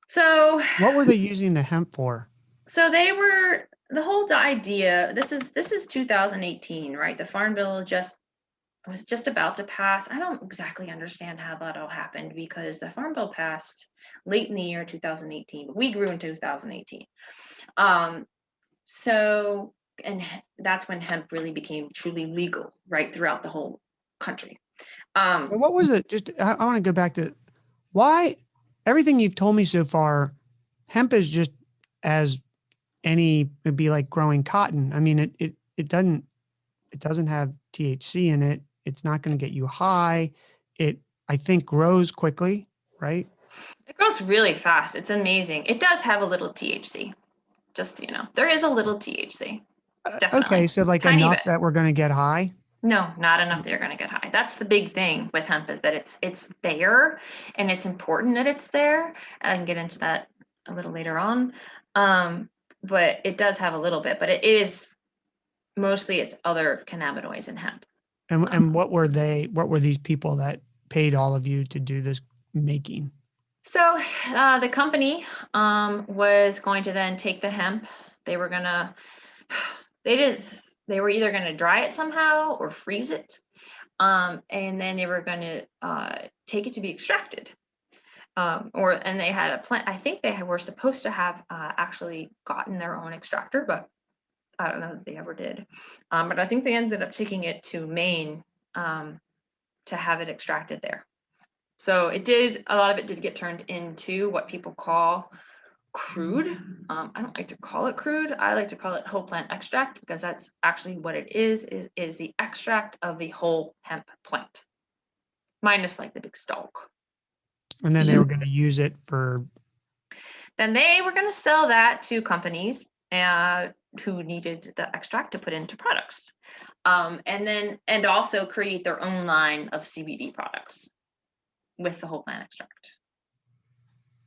So What were they using the hemp for? they were the whole idea. This is 2018, right? The Farm Bill was just about to pass. I don't exactly understand how that all happened because the Farm Bill passed late in the year 2018, but we grew in 2018. So, and that's when hemp really became truly legal, right, throughout the whole country. Well, what was it? Just I want to go back to why everything you've told me so far, hemp is just as it'd be like growing cotton. I mean, it doesn't have THC in it. It's not going to get you high. It, I think, grows quickly, right? It grows really fast. It's amazing. It does have a little THC. Just there is a little THC, Okay, definitely, so like tiny enough bit. that we're going to get high. No, not enough that you're going to get high. That's the big thing with hemp is that it's there, and it's important that it's there. I can get into that a little later on, but it does have a little bit. But it is mostly it's other cannabinoids in hemp. And what were they? What were these people that paid all of you to do this making? So the company was going to then take the hemp. They were gonna, they did, they were either gonna dry it somehow or freeze it, and then they were gonna take it to be extracted. And they had a plant. I think they were supposed to have actually gotten their own extractor, but I don't know that they ever did. But I think they ended up taking it to Maine to have it extracted there. So a lot of it did get turned into what people call crude. I don't like to call it crude. I like to call it whole plant extract, because that's actually what it is the extract of the whole hemp plant, minus like the big stalk. And then they were going to use it for. Then they were going to sell that to companies who needed the extract to put into products, and also create their own line of CBD products with the whole plant extract.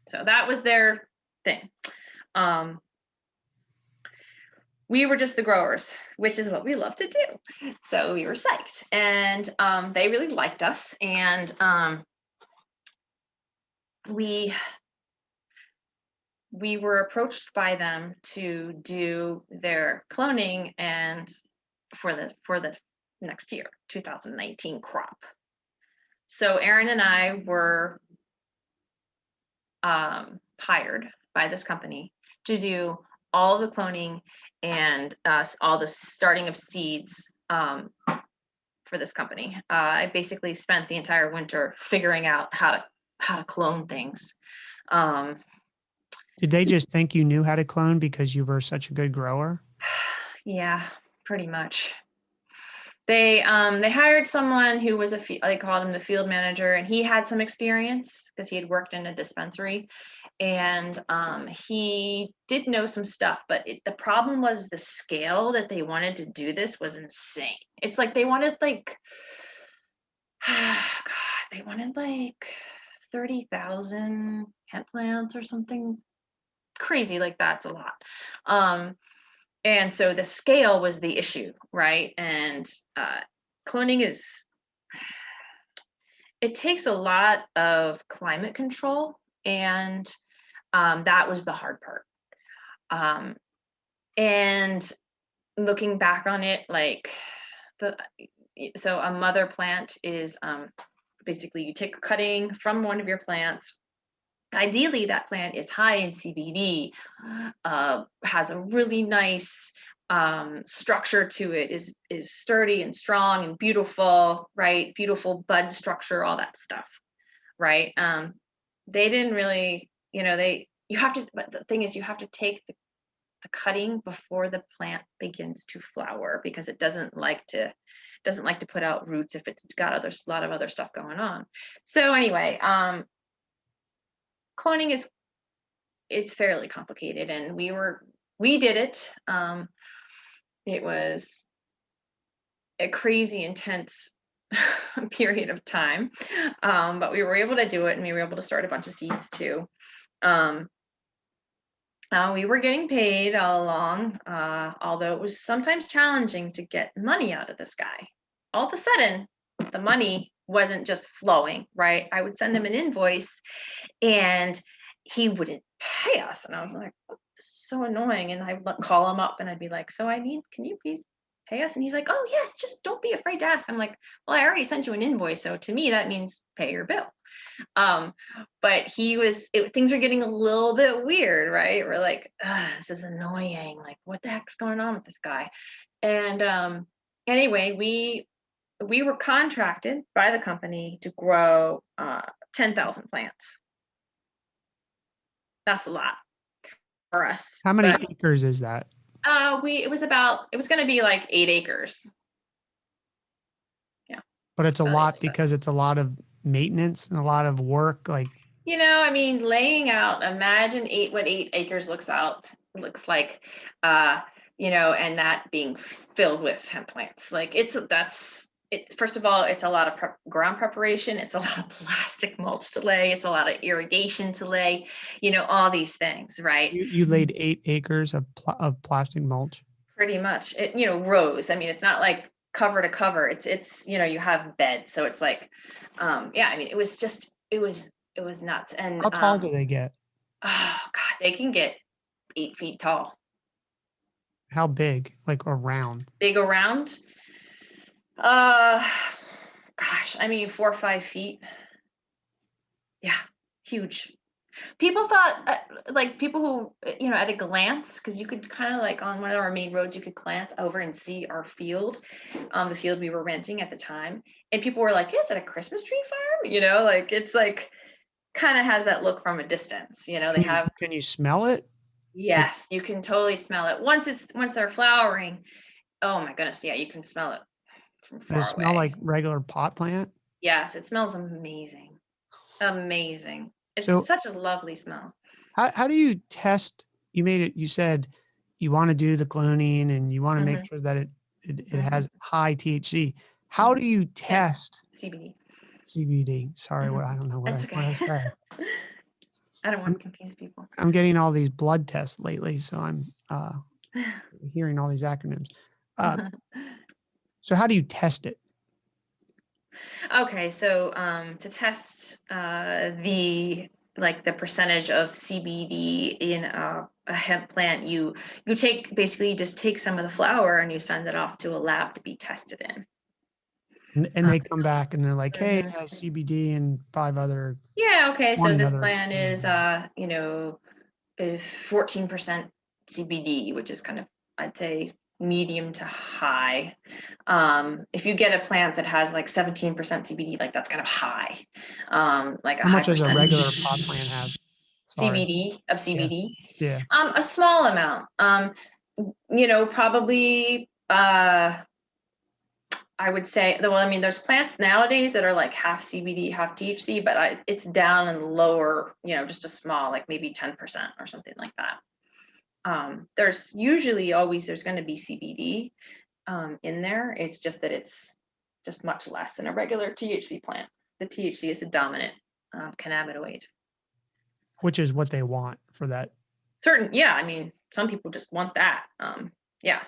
So that was their thing. We were just the growers, which is what we love to do. So we were psyched, and they really liked us, and we were approached by them to do their cloning and for the next year, 2019 crop. So Aaron and I were hired by this company to do all the cloning and all the starting of seeds for this company. I basically spent the entire winter figuring out how to clone things. Did they just think you knew how to clone because you were such a good grower? Yeah, pretty much. They hired someone who was they called him the field manager, and he had some experience because he had worked in a dispensary, and he did know some stuff, but the problem was the scale that they wanted to do this was insane. It's like they wanted like God, they wanted like 30,000 hemp plants or something crazy like that's a lot. And so the scale was the issue, right? And cloning it takes a lot of climate control, and that was the hard part. And looking back on it, like so a mother plant is basically you take a cutting from one of your plants. Ideally, that plant is high in CBD, has a really nice structure to it, is sturdy and strong and beautiful, right? Beautiful bud structure, all that stuff, right? They didn't really, but the thing is, you have to take the cutting before the plant begins to flower, because it doesn't like to put out roots if it's got a lot of other stuff going on. So anyway, cloning it's fairly complicated, and we did it. It was a crazy intense period of time, but we were able to do it, and we were able to start a bunch of seeds too. We were getting paid all along, although it was sometimes challenging to get money out of this guy. All of a sudden, the money wasn't just flowing, right? I would send him an invoice, and he wouldn't pay us. And I was like, oh, this is so annoying. And I would call him up, and I'd be like, can you please pay us? And he's like, oh yes, just don't be afraid to ask. I'm like, well, I already sent you an invoice. So to me, that means pay your bill. But things are getting a little bit weird, right? We're like, this is annoying. Like, what the heck's going on with this guy? And anyway, we were contracted by the company to grow 10,000 plants. That's a lot for us. How many acres is that? It was going to be like 8 acres. Yeah. But it's a lot because it's a lot of maintenance and a lot of work. Like, I mean, laying out, imagine what 8 acres looks like, and that being filled with hemp plants. Like first of all, it's a lot of ground preparation. It's a lot of plastic mulch to lay. It's a lot of irrigation to lay, all these things, right? You laid 8 acres of plastic mulch? Pretty much. Rows. I mean, it's not like cover to cover. It's you have beds. So it's like, yeah, I mean, it was nuts. And how tall do they get? Oh God, they can get 8 feet tall. How big? Like around? Big around? Gosh, I mean 4 or 5 feet. Yeah. huge. People thought, like people who, at a glance, because you could kind of like on one of our main roads, you could glance over and see our field, the field we were renting at the time. And people were like, is it a Christmas tree farm? Like it's like kind of has that look from a distance. Can you smell it? Yes, you can totally smell it. Once they're flowering, oh my goodness, yeah, you can smell it from Does it far smell away. like regular pot plant? Yes, it smells amazing. Amazing. It's So such a lovely smell. how do you test? You said you want to do the cloning and you want to make Mhm, sure that it mhm, has high THC. How mhm. do you Hemp, test CBD. CBD? Sorry, Mhm. I don't know That's what I okay. said. I don't want I'm to confuse people. I'm getting all these blood tests lately, so I'm hearing all these acronyms. Uh, so how do you test it? Okay, so to test the percentage of CBD in a hemp plant, you just take some of the flower and you send it off to a lab to be tested in. And Uh, they come back and they're like, hey, it mhm. has CBD and 5 other Yeah, okay, so 20 this other. plant is 14% CBD, which is kind of, I'd say, medium to high. If you get a plant that has like 17% CBD, like that's kind of high, like a How high much does a regular percentage pot plant have? Sorry. CBD of Yeah. CBD. Yeah. A small amount. Probably I would say, well, I mean, there's plants nowadays that are like half CBD, half THC, but it's down and lower, just a small, like maybe 10% or something like that. There's usually always, there's going to be CBD in there. It's just that it's just much less than a regular THC plant. The THC is the dominant cannabinoid. Which is what they want for that. Yeah, I mean, some people just want that. Yeah.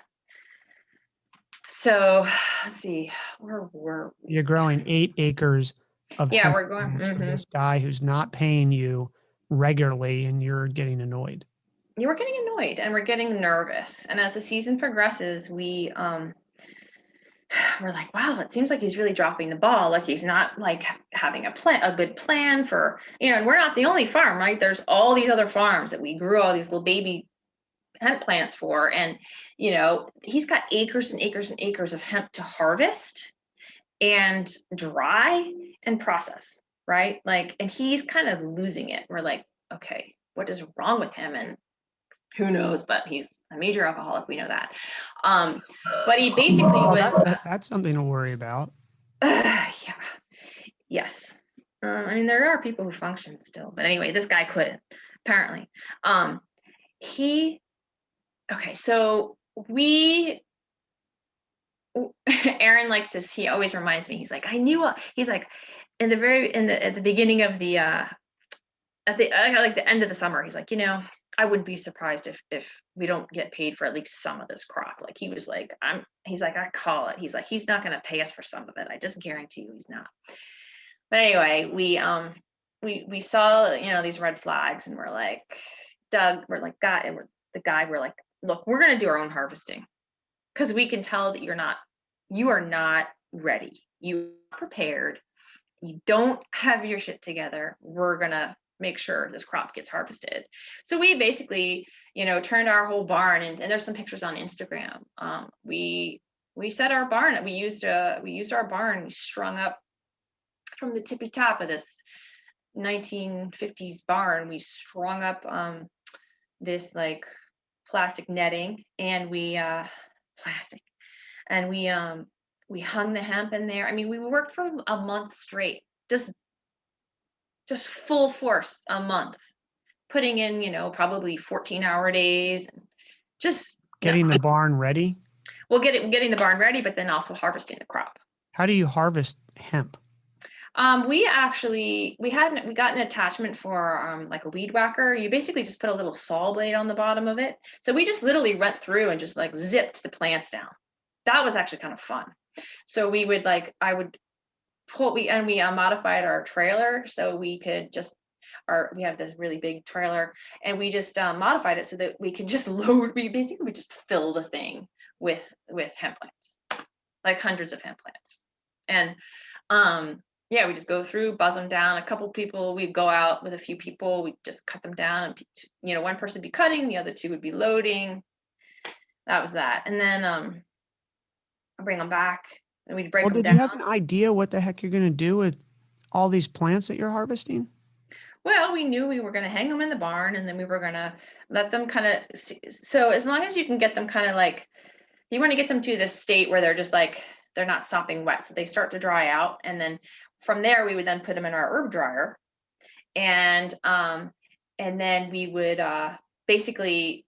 So let's see, where were You're we? growing 8 acres of Yeah, hemp we're going. plants for this guy who's not paying you regularly and you're getting annoyed. You were getting annoyed and we're getting nervous. And as the season progresses, we're like, wow, it seems like he's really dropping the ball. Like he's not like having a good plan for, and we're not the only farm, right? There's all these other farms that we grew all these little baby hemp plants for. And, he's got acres and acres and acres of hemp to harvest and dry and process, right? Like, and he's kind of losing it. We're like, okay, what is wrong with him? And who knows, but he's a major alcoholic. We know that. But he basically Well, was, that's something to worry about. yeah, yes. I mean, there are people who function still, but anyway, this guy couldn't, apparently. He, okay, so Aaron likes this. He always reminds me. He's like, I knew. He's like, at the beginning of the at the like the end of the summer. He's like, I wouldn't be surprised if we don't get paid for at least some of this crop. Like he was like, He's like, I call it. He's like, he's not going to pay us for some of it. I just guarantee you, he's not. But anyway, we saw these red flags, and we're like, Doug, we're like, God, and we're like, look, we're going to do our own harvesting because we can tell that you are not ready. You're not prepared. You don't have your shit together. We're going to make sure this crop gets harvested. So we basically, turned our whole barn, and there's some pictures on Instagram. We set our barn. We used our barn. We strung up from the tippy top of this 1950s barn. We strung up this like plastic netting, and plastic, and we hung the hemp in there. I mean, we worked for a month straight, just full force a month, putting in, probably 14-hour days, and just Getting the barn ready. getting the barn ready, but then also harvesting the crop. How do you harvest hemp? We got an attachment for like a weed whacker. You basically just put a little saw blade on the bottom of it. So we just literally went through and just like zipped the plants down. That was actually kind of fun. So we would we modified our trailer so we could we have this really big trailer, and we just modified it so that we could just we just fill the thing with hemp plants, like hundreds of hemp plants. And Yeah, we just go through, buzz them down. A couple people, we'd go out with a few people, we just cut them down, and one person would be cutting, the other two would be loading. That was that. And then I bring them back and we'd break Well, them did down. you have an idea what the heck you're going to do with all these plants that you're harvesting? Well, we knew we were going to hang them in the barn, and then we were going to let them kind of, so as long as you can get them kind of like, you want to get them to this state where they're just like, they're not stopping wet. So they start to dry out. And then from there, we would then put them in our herb dryer. And then we would basically,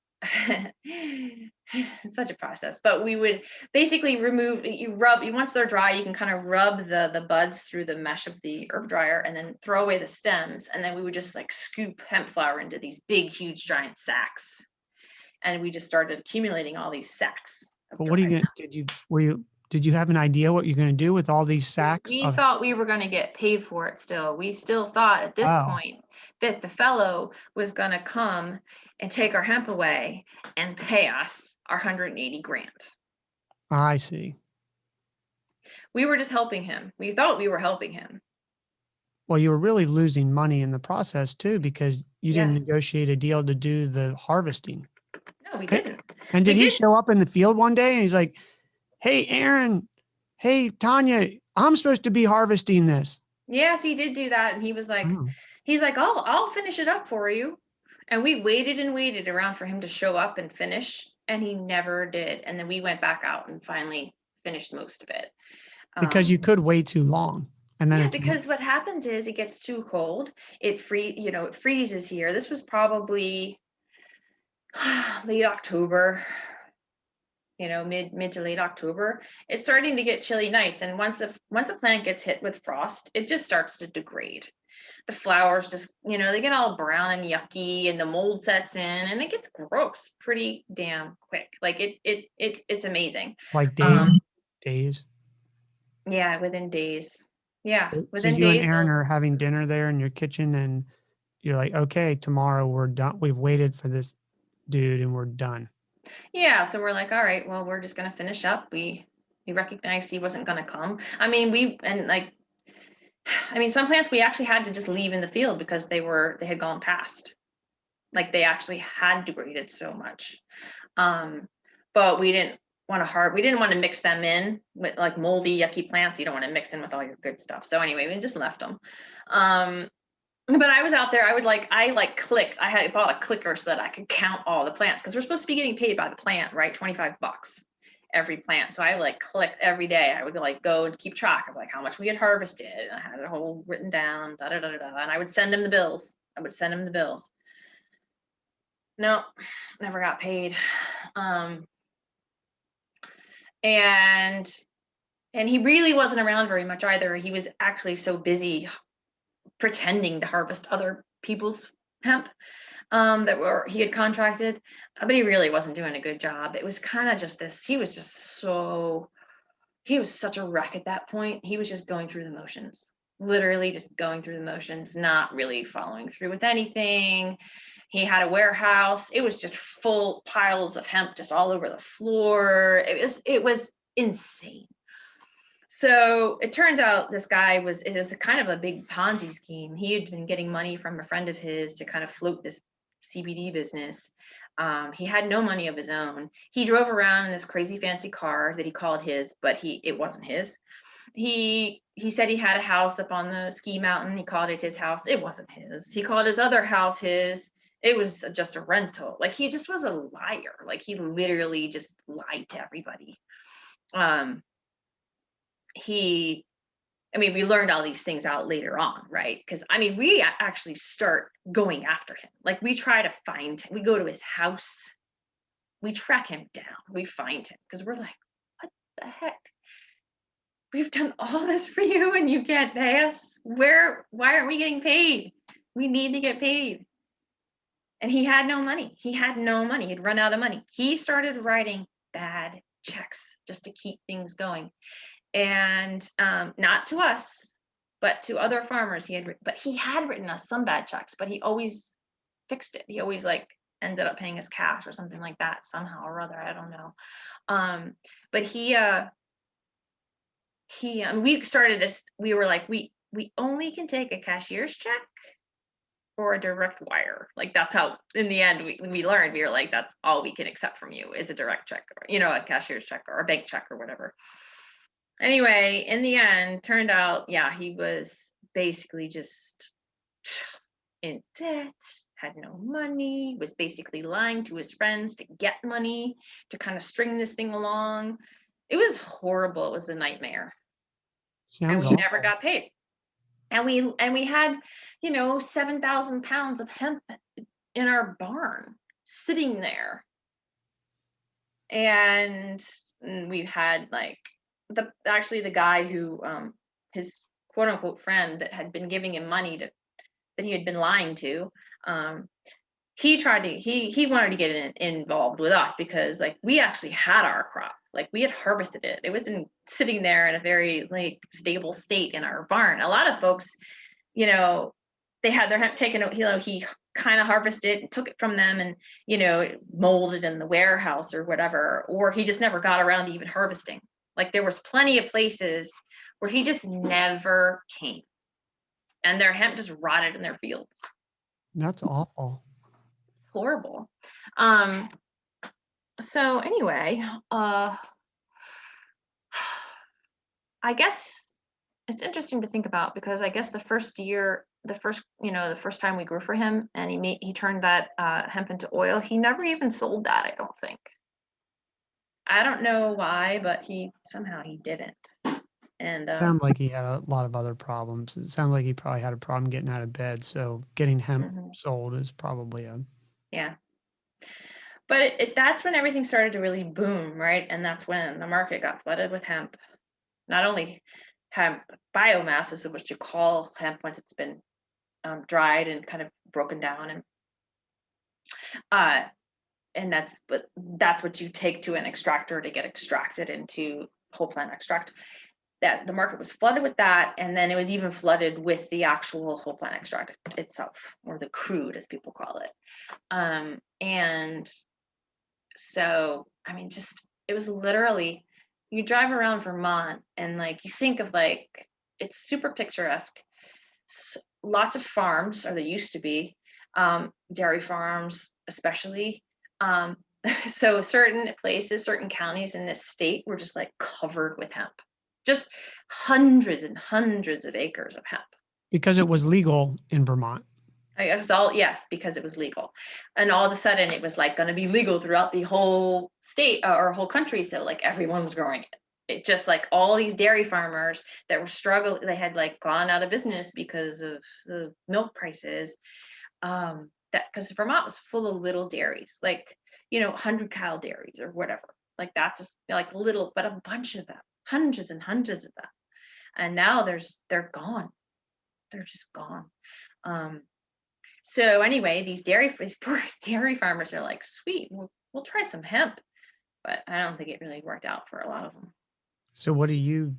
it's such a process, but we would basically remove, once they're dry, you can kind of rub the buds through the mesh of the herb dryer and then throw away the stems. And then we would just like scoop hemp flower into these big, huge, giant sacks. And we just started accumulating all these sacks. But what are you going to, did you have an idea what you're going to do with all these sacks? We thought we were going to get paid for it still. We still thought at this point that the fellow was going to come and take our hemp away and pay us our 180 grand. I see. We were just helping him. We thought we were helping him. Well, you were really losing money in the process too, because you didn't Yes. negotiate a deal to do the harvesting. No, we didn't. And did he show up in the field one day and he's like, hey, Aaron, hey, Tonya, I'm supposed to be harvesting this. Yes, he did do that. And he was like, I'll finish it up for you. And we waited and waited around for him to show up and finish. And he never did. And then we went back out and finally finished most of it. Because you could wait too long. And then because what happens is it gets too cold. It freezes here. This was probably late October, mid to late October. It's starting to get chilly nights. And once a plant gets hit with frost, it just starts to degrade. The flowers just, they get all brown and yucky, and the mold sets in, and it gets gross pretty damn quick. Like it's amazing. Like days. Yeah, within days. Yeah, within so you days. And Aaron are having dinner there in your kitchen, and you're like, okay, tomorrow we're done. We've waited for this dude, and we're done. Yeah, so we're like, all right, well, we're just gonna finish up. We recognized he wasn't gonna come. Some plants we actually had to just leave in the field because they had gone past. Like they actually had degraded so much. But we didn't want to mix them in with like moldy, yucky plants. You don't want to mix in with all your good stuff. So anyway, we just left them. But I was out there, I clicked. I bought a clicker so that I could count all the plants, because we're supposed to be getting paid by the plant, right? $25 every plant. So I clicked every day. I would go and keep track of how much we had harvested. And I had it all written down, and I would send him the bills. No, never got paid. And he really wasn't around very much either. He was actually so busy pretending to harvest other people's hemp he had contracted, but he really wasn't doing a good job. It was kind of just this, he was such a wreck at that point. He was just going through the motions, literally just going through the motions, not really following through with anything. He had a warehouse. It was just full piles of hemp just all over the floor. It was insane. So it turns out this guy it was kind of a big Ponzi scheme. He had been getting money from a friend of his to kind of float this CBD business. He had no money of his own. He drove around in this crazy fancy car that he called his, but it wasn't his. He said he had a house up on the ski mountain. He called it his house. It wasn't his. He called his other house his. It was just a rental. He just was a liar. He literally just lied to everybody. We learned all these things out later on, right? Because we actually start going after him. We try to find him. We go to his house. We track him down. We find him because we're like, what the heck? We've done all this for you and you can't pay us? Why aren't we getting paid? We need to get paid. And he had no money. He'd run out of money. He started writing bad checks just to keep things going. And not to us, but to other farmers. He had written us some bad checks, but he always fixed it. He always ended up paying us cash or something like that somehow or other. I don't know. But we started this. We were we only can take a cashier's check or a direct wire. Like that's how, in the end, we learned, we were like, that's all we can accept from you is a direct check, or, a cashier's check or a bank check or whatever. Anyway, in the end, turned out, yeah, he was basically just in debt, had no money, was basically lying to his friends to get money to kind of string this thing along. It was horrible. It was a nightmare. And Sounds we never awful. got paid. And we had, 7,000 pounds of hemp in our barn sitting there. And we had like the guy who his quote unquote friend that had been giving him money that he had been lying to, he wanted to get involved with us because like we actually had our crop, like we had harvested it. It wasn't sitting there in a very like stable state in our barn. A lot of folks, they had their hemp taken out. He kind of harvested and took it from them and molded in the warehouse or whatever, or he just never got around to even harvesting. Like there was plenty of places where he just never came and their hemp just rotted in their fields. That's awful. Horrible. So anyway, I guess it's interesting to think about because I guess the first time we grew for him and he turned that hemp into oil, he never even sold that, I don't think. I don't know why, but somehow he didn't. And Sounds like he had a lot of other problems. It sounds like he probably had a problem getting out of bed. So getting hemp sold is probably yeah. But that's when everything started to really boom, right? And that's when the market got flooded with hemp. Not only hemp biomass is what you call hemp once it's been dried and kind of broken down, and that's what you take to an extractor to get extracted into whole plant extract. That the market was flooded with that, and then it was even flooded with the actual whole plant extract itself, or the crude as people call it. And so I mean, just it was literally, you drive around Vermont and like you think of like it's super picturesque. Lots of farms, or there used to be, dairy farms especially. So certain places, certain counties in this state were just like covered with hemp, just hundreds and hundreds of acres of hemp. because it was legal in Vermont. Yes, because it was legal. And all of a sudden it was like going to be legal throughout the whole state or whole country. So like everyone was growing it. It just like all these dairy farmers that were struggling, they had like gone out of business because of the milk prices. That because Vermont was full of little dairies, like 100 cow dairies or whatever. Like that's just like little, but a bunch of them, hundreds and hundreds of them. And now they're gone. They're just gone. So anyway, these poor dairy farmers are like, sweet, we'll try some hemp, but I don't think it really worked out for a lot of them. So what do you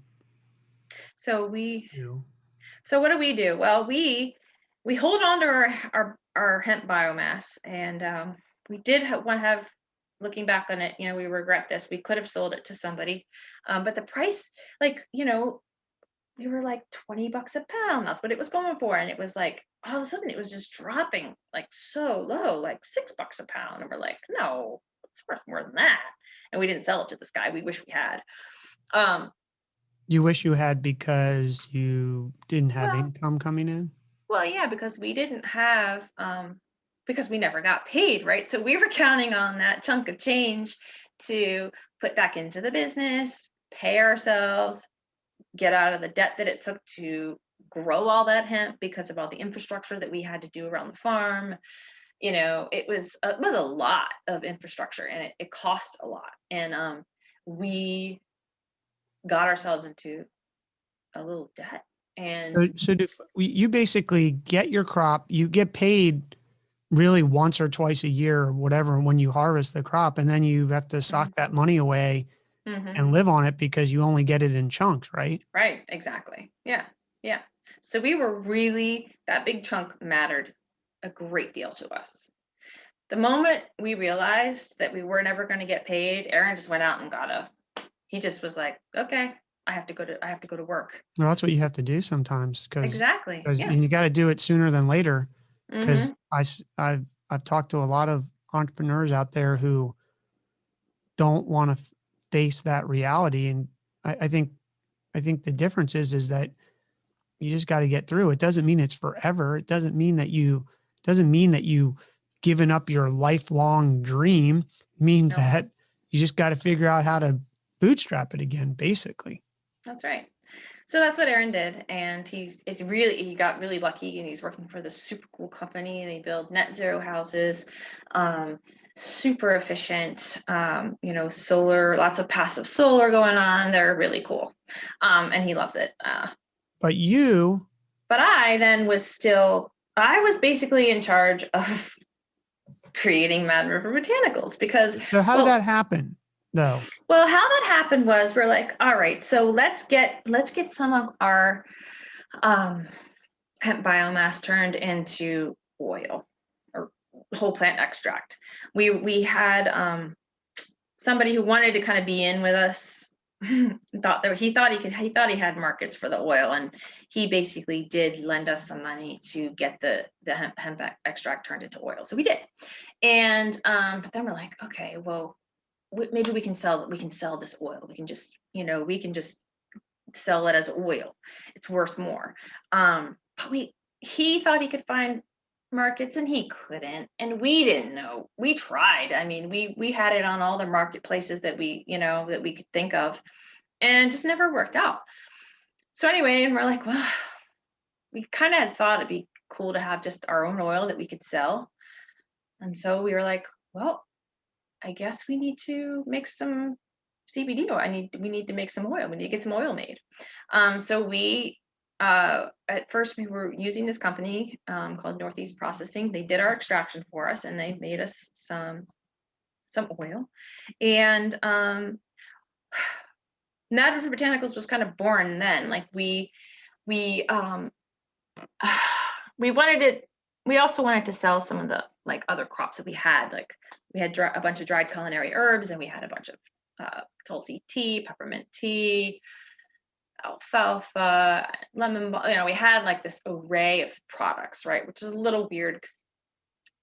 So do? So what do we do? Well, we hold on to our hemp biomass, and we did have, looking back on it, we regret this. We could have sold it to somebody, but the price, like we were like $20 a pound. That's what it was going for, and it was like all of a sudden it was just dropping like so low, like $6 a pound, and we're like, no, it's worth more than that. And we didn't sell it to this guy. We wish we had. You wish you had because you didn't have Well, income coming in? Well, yeah, because we didn't have, because we never got paid, right? So we were counting on that chunk of change to put back into the business, pay ourselves, get out of the debt that it took to grow all that hemp because of all the infrastructure that we had to do around the farm. It was a lot of infrastructure, and it cost a lot. And we got ourselves into a little debt. And So you basically get your crop, you get paid really once or twice a year or whatever when you harvest the crop, and then you have to sock that money away and live on it because you only get it in chunks, right? Right, exactly. Yeah, yeah. So that big chunk mattered a great deal to us. The moment we realized that we were never going to get paid, Aaron just went out and he just was like, okay. I have to go to work. Well, that's what you have to do sometimes because Exactly. Yeah. you got to do it sooner than later. Because Mm-hmm. I've talked to a lot of entrepreneurs out there who don't want to face that reality, and I think the difference is that you just got to get through. It doesn't mean it's forever. It doesn't mean that you given up your lifelong dream. It means Nope. that you just got to figure out how to bootstrap it again, basically. That's right. So that's what Aaron did, and he got really lucky, and he's working for this super cool company. They build net zero houses, um, super efficient. Solar, lots of passive solar going on. They're really cool, and he loves it. But you, But I was basically in charge of creating Mad River Botanicals because, so how did that happen though? well, how that happened was we're like, all right, so let's get some of our hemp biomass turned into oil or whole plant extract. We had somebody who wanted to kind of be in with us. He thought he had markets for the oil, and he basically did lend us some money to get the hemp extract turned into oil. So we did, and but then we're like, okay, well, maybe we can sell this oil. We can just sell it as oil. It's worth more. But he thought he could find markets, and he couldn't, and we didn't know. We tried. I mean, we had it on all the marketplaces that we could think of, and just never worked out. So anyway, and we're like, well, we kind of thought it'd be cool to have just our own oil that we could sell. And so we were like, well, I guess we need to make some CBD oil. We need to make some oil. We need to get some oil made. So we at first we were using this company called Northeast Processing. They did our extraction for us, and they made us some oil. And Mad River Botanicals was kind of born then. Like we wanted it. We also wanted to sell some of the like other crops that we had. Like we had a bunch of dried culinary herbs, and we had a bunch of tulsi tea, peppermint tea, alfalfa, lemon. We had like this array of products, right? Which is a little weird because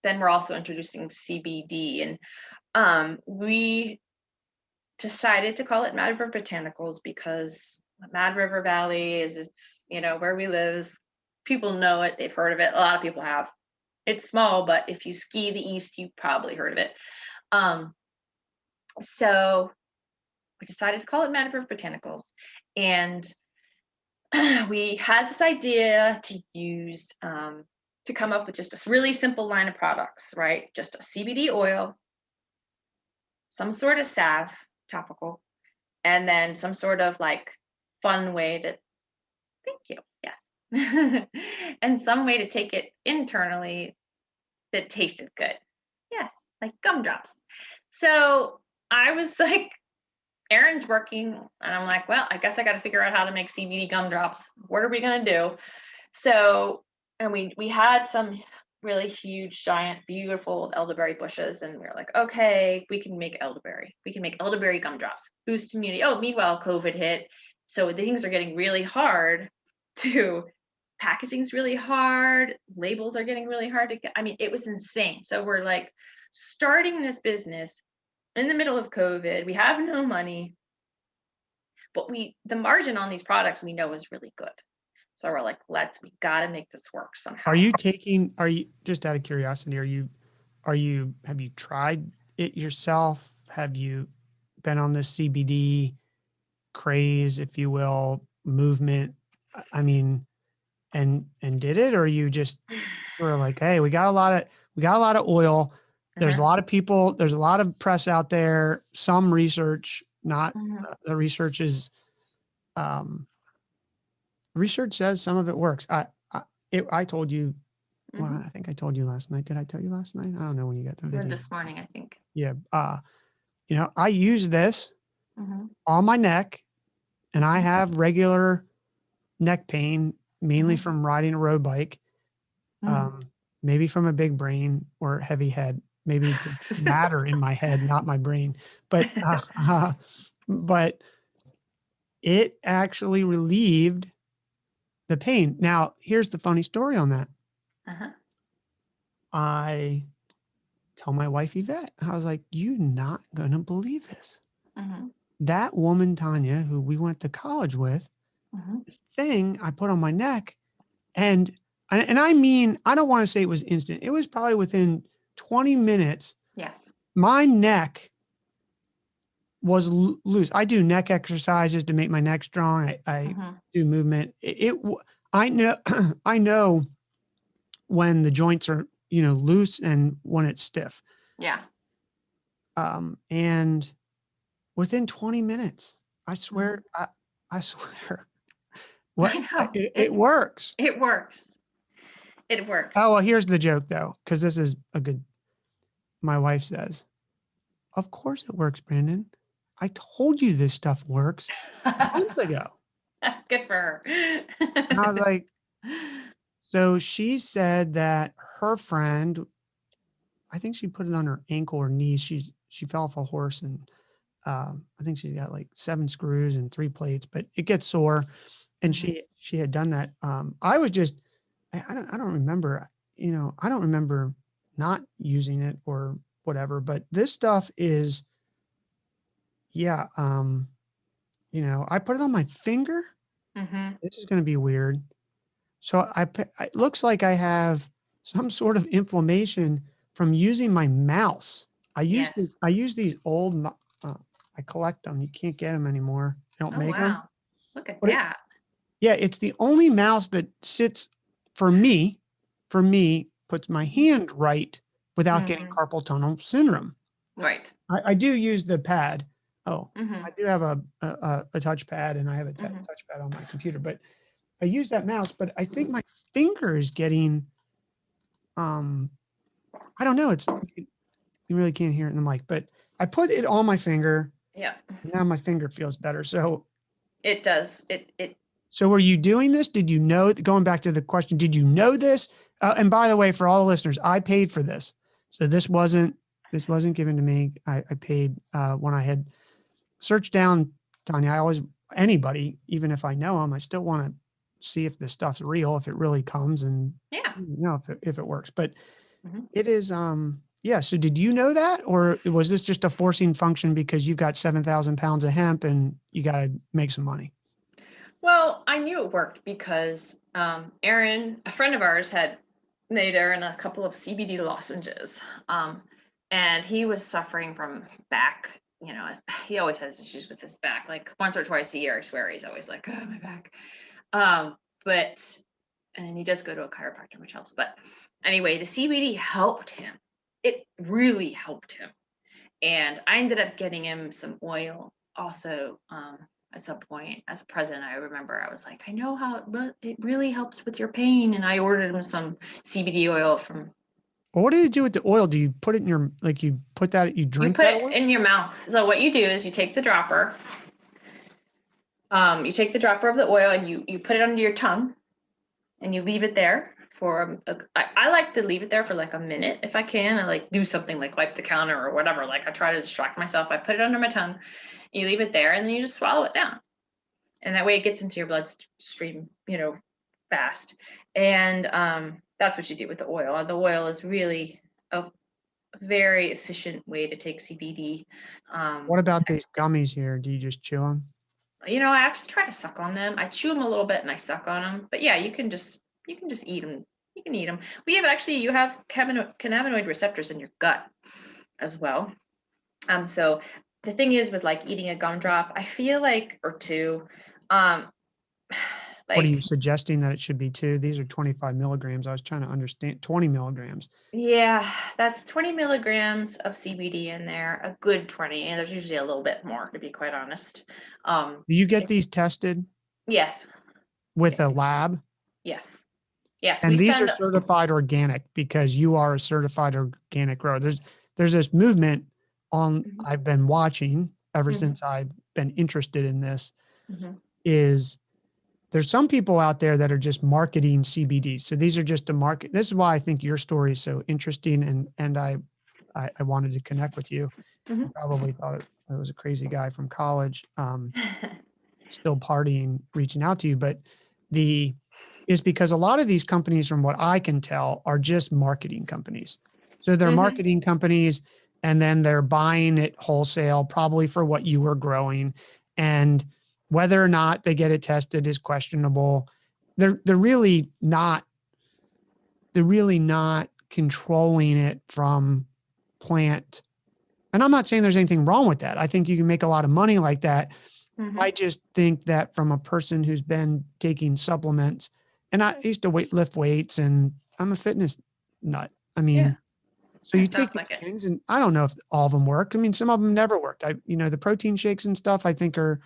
then we're also introducing CBD, and we decided to call it Mad River Botanicals because the Mad River Valley it's where we live. People know it. They've heard of it. A lot of people have. It's small, but if you ski the East, you've probably heard of it. So we decided to call it Mad River Botanicals. And we had this idea to use, to come up with just a really simple line of products, right? Just a CBD oil, some sort of salve, topical, and then some sort of like fun way to, thank you, yes. And some way to take it internally that tasted good. Yes, like gumdrops. So I was like, Aaron's working, and I'm like, well, I guess I got to figure out how to make CBD gumdrops. What are we gonna do? So, and we had some really huge, giant, beautiful elderberry bushes, and we were like, okay, we can make elderberry. We can make elderberry gumdrops. Boost immunity. Oh, meanwhile, COVID hit, so the things are getting really hard to. Packaging's really hard. Labels are getting really hard to get. I mean, it was insane. So we're like starting this business in the middle of COVID. We have no money, but the margin on these products we know is really good. So we're like, we got to make this work somehow. Are you just out of curiosity, have you tried it yourself? Have you been on this CBD craze, if you will, movement? I mean, and did it, or you just were like, hey, we got a lot of oil. There's a lot of people, there's a lot of press out there, some research, not the research is, research says some of it works. I told you, well, I think I told you last night. Did I tell you last night? I don't know when you got the video. This morning, I think. Yeah. I use this on my neck, and I have regular neck pain, mainly from riding a road bike, maybe from a big brain or heavy head, maybe matter in my head, not my brain. But it actually relieved the pain. Now, here's the funny story on that. Uh-huh. I tell my wife, Yvette, I was like, you're not going to believe this. Mm-hmm. That woman, Tonya, who we went to college with, Mm-hmm. this thing I put on my neck, and I mean, I don't want to say it was instant. It was probably within 20 minutes. Yes. My neck was loose. I do neck exercises to make my neck strong. I Mm-hmm. do movement. I know, I know when the joints are, loose and when it's stiff. Yeah. And within 20 minutes, I Mm-hmm. swear, I swear, I what know. it works. It works. It works. Oh, well, here's the joke though, because this is a good, my wife says, of course it works, Brandon. I told you this stuff works months ago. Good for her. And I was like, so she said that her friend, I think she put it on her ankle or knee. She fell off a horse and I think she's got like 7 screws and 3 plates, but it gets sore. And Mhm. she had done that. I was just, I don't remember, I don't remember not using it or whatever, but this stuff is, yeah. I put it on my finger. Mhm. This is going to be weird. So it looks like I have some sort of inflammation from using my mouse. Yes. I use these old, I collect them. You can't get them anymore. They don't Oh make them. wow. Look at But that. yeah, it's the only mouse that sits for me, puts my hand right without getting Mhm. carpal tunnel syndrome. Right. I do use the pad. Oh, I Mhm. do have a touchpad and I have a Mhm. touchpad on my computer, but I use that mouse, but I think my finger is getting, um, I don't know. You really can't hear it in the mic, but I put it on my finger Yeah. and now my finger feels better. It does. It So were you doing this? Did you know, going back to the question, did you know this? And by the way, for all the listeners, I paid for this. So this wasn't given to me. I paid when I had searched down Tonya. Anybody, even if I know them, I still want to see if this stuff's real, if it really comes and yeah. if it works. But Mhm. it is, yeah. So did you know that, or was this just a forcing function because you've got 7,000 pounds of hemp and you got to make some money? Well, I knew it worked because Aaron, a friend of ours, had made Aaron a couple of CBD lozenges, and he was suffering from back. He always has issues with his back. Like once or twice a year, I swear he's always like, "Oh, my back." Um, but and he does go to a chiropractor, which helps. But anyway, the CBD helped him. It really helped him, and I ended up getting him some oil also. At some point as a present, I remember I was like, I know how it really helps with your pain, and I ordered him some CBD oil from. Well, what do you do with the oil? Do you put it in you put that, you You drink put that it oil? in your mouth. So what you do is you take the dropper. You take the dropper of the oil and you put it under your tongue, and you leave it there for. I like to leave it there for like a minute if I can. I like do something like wipe the counter or whatever. Like I try to distract myself. I put it under my tongue. You leave it there, and then you just swallow it down. And that way it gets into your bloodstream, fast. And that's what you do with the oil. And the oil is really a very efficient way to take CBD. What about these gummies here? Do you just chew them? I actually try to suck on them. I chew them a little bit and I suck on them. But yeah, you can just eat them. You can eat them. You have cannabinoid receptors in your gut as well. So the thing is with like eating a gumdrop, I feel like or two, um, What are like you suggesting that it should be too? These are 25 milligrams. I was trying to understand 20 milligrams. yeah, that's 20 milligrams of CBD in there, a good 20, and there's usually a little bit more, to be quite honest. Do you get It's these tested yes, with a yes, lab? yes, yes. We And these are send. certified organic because you are a certified organic grower. There's this movement Mhm, I've been watching ever mhm, since I've been interested in this mhm. is there's some people out there that are just marketing CBD. So these are just a market. This is why I think your story is so interesting. And I wanted to connect with you. You Mhm. probably thought I was a crazy guy from college. still partying, reaching out to you, but is because a lot of these companies, from what I can tell, are just marketing companies. So they're marketing companies, and then they're buying it wholesale, probably for what you were growing. And whether or not they get it tested is questionable. They're really not controlling it from plant. And I'm not saying there's anything wrong with that. I think you can make a lot of money like that. I just think that from a person who's been taking supplements, and I used to lift weights, and I'm a fitness nut. I mean, so you take these things, and I don't know if all of them work. I mean, some of them never worked. The protein shakes and stuff, I think, are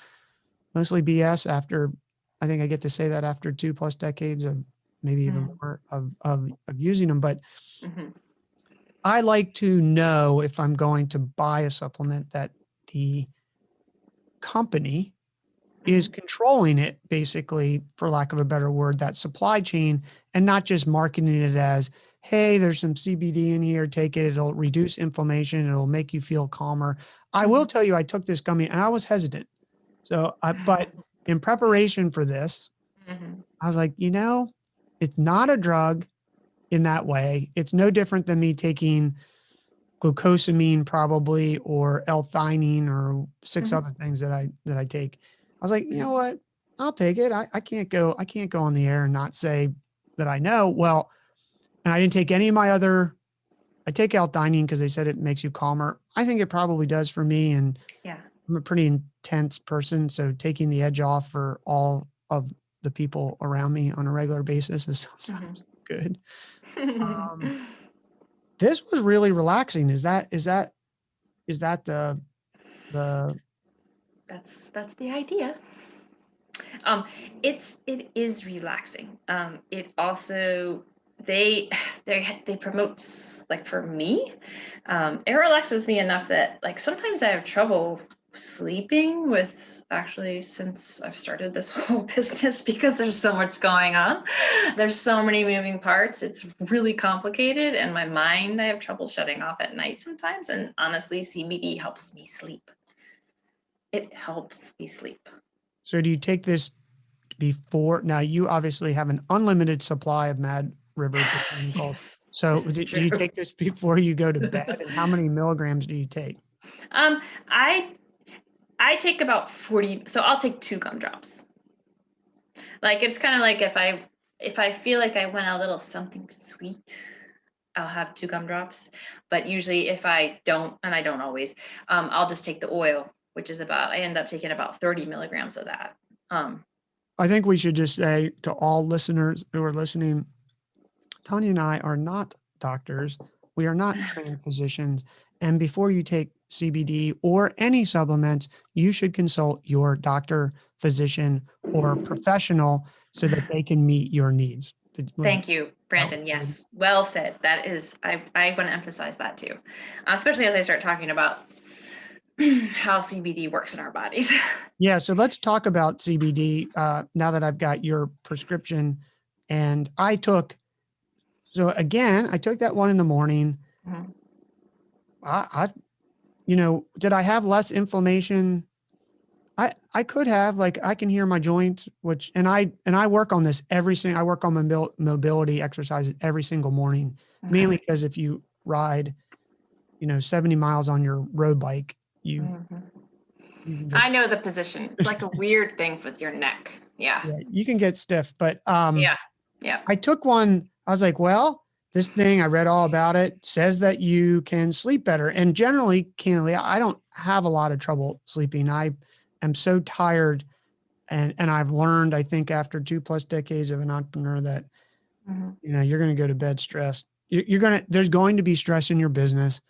mostly BS I think I get to say that after 2+ decades of maybe even more of using them. But I like to know, if I'm going to buy a supplement, that the company is controlling it, basically, for lack of a better word, that supply chain, and not just marketing it as, hey, there's some CBD in here, take it. It'll reduce inflammation. It'll make you feel calmer. I will tell you, I took this gummy and I was hesitant. But in preparation for this, I was like, it's not a drug in that way. It's no different than me taking glucosamine, probably, or L-theanine, or 6 other things that I take. I was like, you know what? I'll take it. I can't go on the air and not say that I know. Well, and I didn't take any of my other. I take L-theanine because they said it makes you calmer. I think it probably does for me, and I'm a pretty intense person, so taking the edge off for all of the people around me on a regular basis is sometimes good. This was really relaxing. Is that the That's the idea. It is relaxing. It also, they promote, like, for me, it relaxes me enough that, like, sometimes I have trouble sleeping with, actually, since I've started this whole business, because there's so much going on. There's so many moving parts. It's really complicated, and my mind, I have trouble shutting off at night sometimes. And honestly, CBD helps me sleep. It helps me sleep. So do you take this before? Now, you obviously have an unlimited supply of Mad River Botanicals. Yes, so do you take this before you go to bed? And how many milligrams do you take? I take about 40. So I'll take 2 gumdrops. Like, it's kind of like, if I feel like I want a little something sweet, I'll have 2 gumdrops. But usually, if I don't, and I don't always, I'll just take the oil, which is I end up taking about 30 milligrams of that. I think we should just say to all listeners who are listening, Tonya and I are not doctors. We are not trained physicians. And before you take CBD or any supplements, you should consult your doctor, physician, or professional so that they can meet your needs. Thank you, Brandon. Yes, well said. That is, I want to emphasize that too, especially as I start talking about how CBD works in our bodies. Yeah, so let's talk about CBD now that I've got your prescription. And I took that one in the morning. Did I have less inflammation? I could have, like, I can hear my joints, and I work on this I work on my mobility exercises every single morning, mainly because if you ride, 70 miles on your road bike, I know the position. It's like a weird thing with your neck. Yeah, you can get stiff, but yeah. I took one. I was like, well, this thing, I read all about it, says that you can sleep better. And generally, candidly, I don't have a lot of trouble sleeping. I am so tired. And I've learned, I think, after 2+ decades of an entrepreneur, that, you're going to go to bed stressed. There's going to be stress in your business.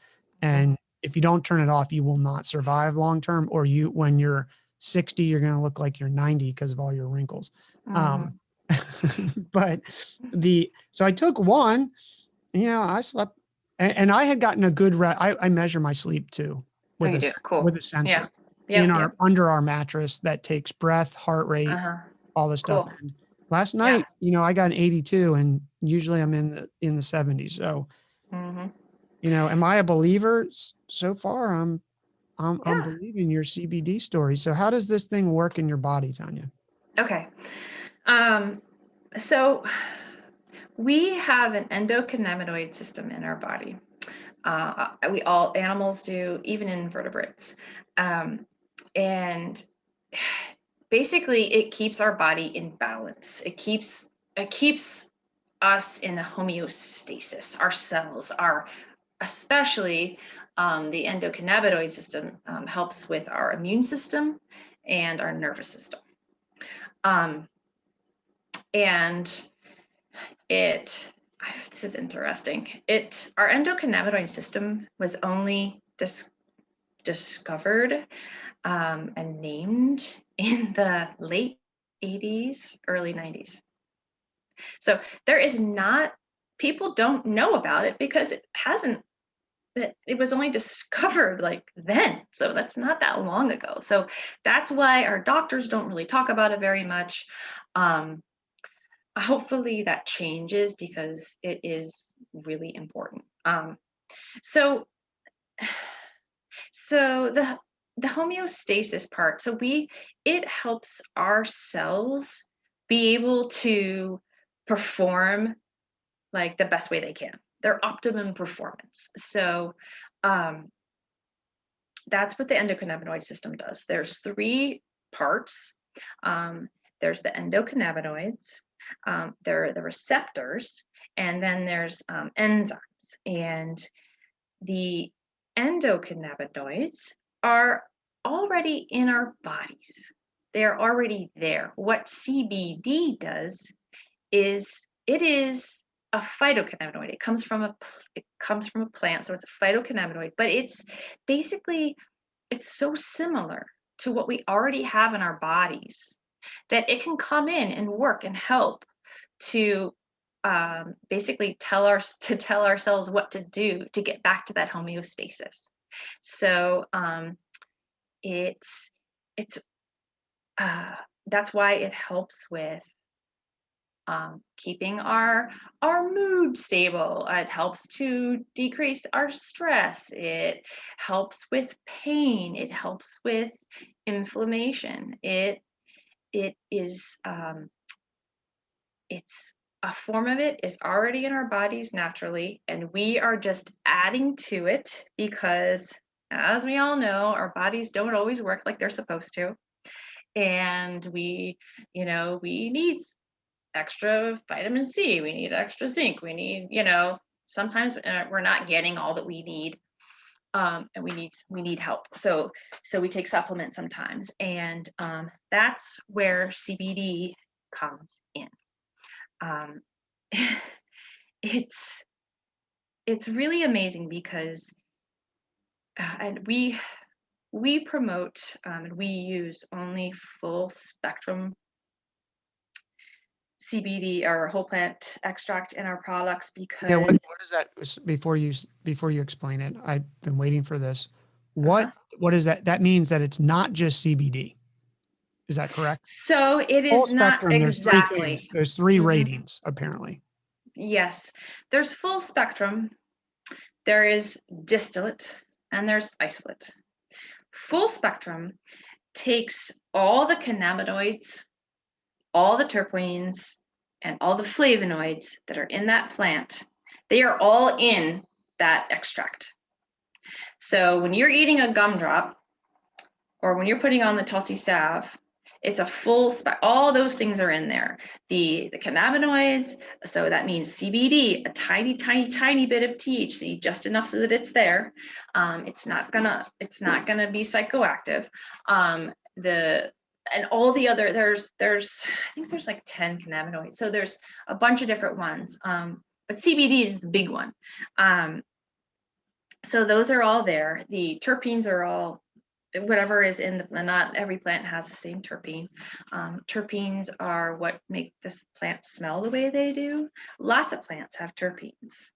And if you don't turn it off, you will not survive long-term, or when you're 60, you're going to look like you're 90 because of all your wrinkles. But so I took one, I slept, and I had gotten a good rest. I measure my sleep too with a sensor under our mattress that takes breath, heart rate, all this stuff. And last night, I got an 82, and usually I'm in the 70s. So, am I a believer? So far, I'm I'm believing your CBD story. So how does this thing work in your body, Tonya? Okay. So we have an endocannabinoid system in our body. Animals do, even invertebrates. And basically it keeps our body in balance. It keeps us in a homeostasis. Our cells are, especially the endocannabinoid system helps with our immune system and our nervous system. And this is interesting. Our endocannabinoid system was only discovered and named in the late 80s, early 90s. So people don't know about it because it was only discovered like then. So that's not that long ago. So that's why our doctors don't really talk about it very much. Hopefully that changes because it is really important. So the homeostasis part, it helps our cells be able to perform like the best way they can, their optimum performance. So that's what the endocannabinoid system does. There's 3 parts. There's the endocannabinoids, there are the receptors, and then there's enzymes. And the endocannabinoids are already in our bodies. They're already there. What CBD does is it is a phytocannabinoid. It comes from a plant, so it's a phytocannabinoid, but it's so similar to what we already have in our bodies that it can come in and work and help to basically tell ourselves what to do to get back to that homeostasis. So that's why it helps with keeping our mood stable. It helps to decrease our stress. It helps with pain. It helps with inflammation. It's a form of it is already in our bodies naturally, and we are just adding to it because, as we all know, our bodies don't always work like they're supposed to. And we need extra vitamin C, we need extra zinc, we need, sometimes we're not getting all that we need. And we need help. So we take supplements sometimes, and that's where CBD comes in. It's really amazing because and we promote and we use only full spectrum CBD or whole plant extract in our products because Yeah, what is that? Before you explain it, I've been waiting for this. What is that? That means that it's not just CBD. Is that correct? So it Full is not spectrum, there's 3 things. exactly. There's 3 ratings, apparently. Yes, there's full spectrum, there is distillate, and there's isolate. Full spectrum takes all the cannabinoids, all the terpenes, and all the flavonoids that are in that plant. They are all in that extract. So when you're eating a gumdrop, or when you're putting on the Tulsi salve, it's a full all those things are in there. The cannabinoids, so that means CBD, a tiny, tiny, tiny bit of THC, just enough so that it's there. It's not gonna be psychoactive. And all the other, there's I think there's like 10 cannabinoids. So there's a bunch of different ones. But CBD is the big one. So those are all there. The terpenes are all whatever is in not every plant has the same terpene. Terpenes are what make this plant smell the way they do. Lots of plants have terpenes.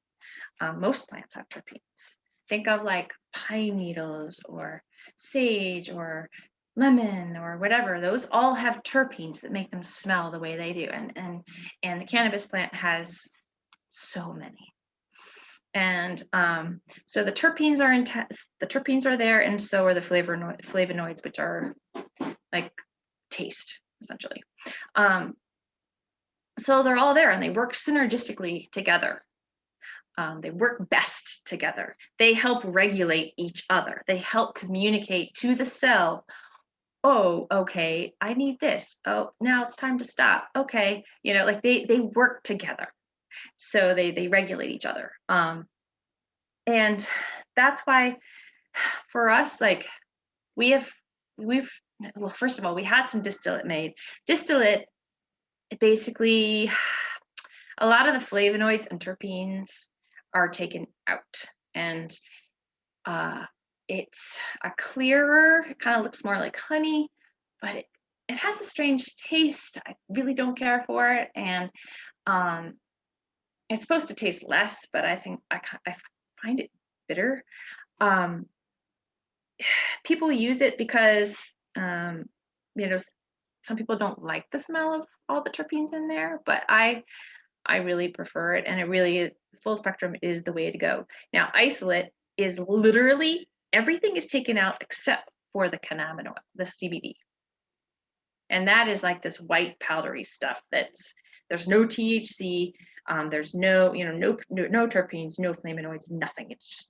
Most plants have terpenes. Think of like pine needles or sage or lemon or whatever. Those all have terpenes that make them smell the way they do. And the cannabis plant has so many. And so the terpenes are the terpenes are there, and so are the flavonoids, which are like taste, essentially. So they're all there, and they work synergistically together. They work best together. They help regulate each other. They help communicate to the cell. Oh, okay, I need this. Oh, now it's time to stop. Okay, like they work together. So they regulate each other. And that's why for us, like we've well, first of all, we had some distillate made. Distillate, basically, a lot of the flavonoids and terpenes are taken out, and it's a clearer, it kind of looks more like honey, but it has a strange taste. I really don't care for it. And it's supposed to taste less, but I think I find it bitter. People use it because some people don't like the smell of all the terpenes in there, but I really prefer it, and it really full spectrum is the way to go. Now, isolate is literally everything is taken out except for the cannabinoid, the CBD. And that is like this white powdery stuff there's no THC, there's no terpenes, no flavonoids, nothing. It's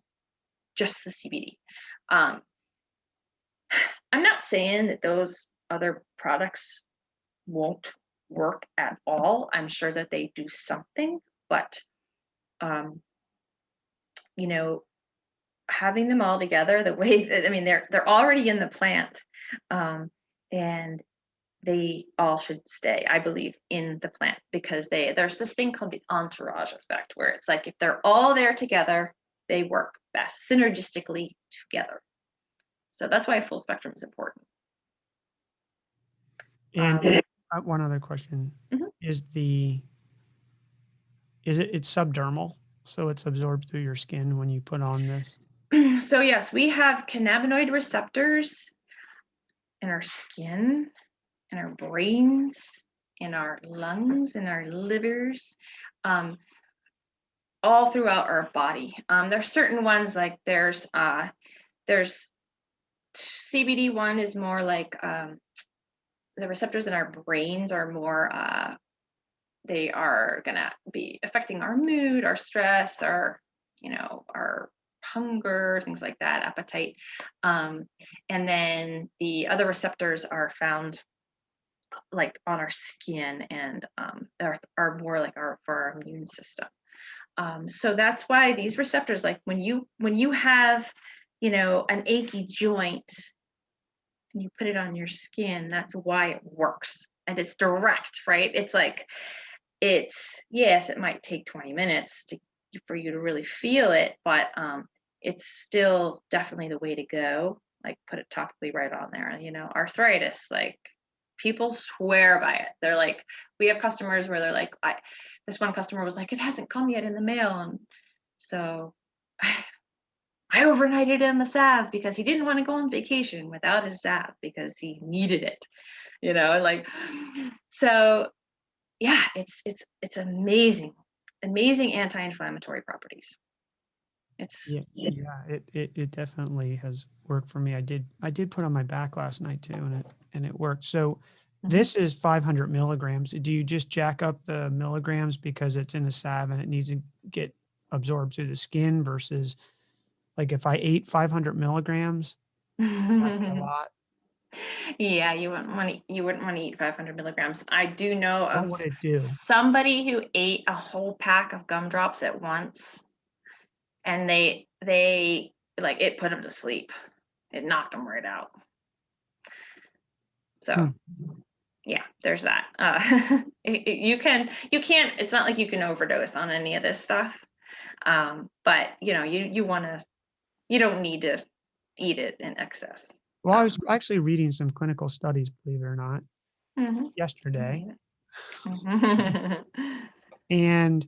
just the CBD. I'm not saying that those other products won't work at all. I'm sure that they do something, but having them all together the way that, they're already in the plant, and they all should stay, I believe, in the plant, because there's this thing called the entourage effect, where it's like if they're all there together, they work best synergistically together. So that's why full spectrum is important. And one other question. Mhm. It's subdermal, so it's absorbed through your skin when you put on this? So yes, we have cannabinoid receptors in our skin, in our brains, in our lungs, in our livers, all throughout our body. There's certain ones, like there's CBD one is more like the receptors in our brains are more they are gonna be affecting our mood, our stress, our hunger, things like that, appetite. And then the other receptors are found like on our skin, and are more like for our immune system. So that's why these receptors, like when you have an achy joint and you put it on your skin, that's why it works. And it's direct, right? It's like, yes, it might take 20 minutes for you to really feel it, but it's still definitely the way to go. Like, put it topically right on there. Arthritis, like, people swear by it. They're like, we have customers where they're like, this one customer was like, it hasn't come yet in the mail, and so I overnighted him a salve because he didn't want to go on vacation without his salve because he needed it, like, so yeah, it's amazing anti-inflammatory properties. It definitely has worked for me. I did put on my back last night too, and it worked. So this is 500 milligrams. Do you just jack up the milligrams because it's in a salve and it needs to get absorbed through the skin, versus like if I ate 500 milligrams, that'd be a lot? Yeah, you wouldn't want to eat 500 milligrams. I do know What of would it do? somebody who ate a whole pack of gumdrops at once, and they like, it put them to sleep. It knocked them right out. So yeah, there's that. You can't, it's not like you can overdose on any of this stuff. But you don't need to eat it in excess. Well, I was actually reading some clinical studies, believe it or not, yesterday. And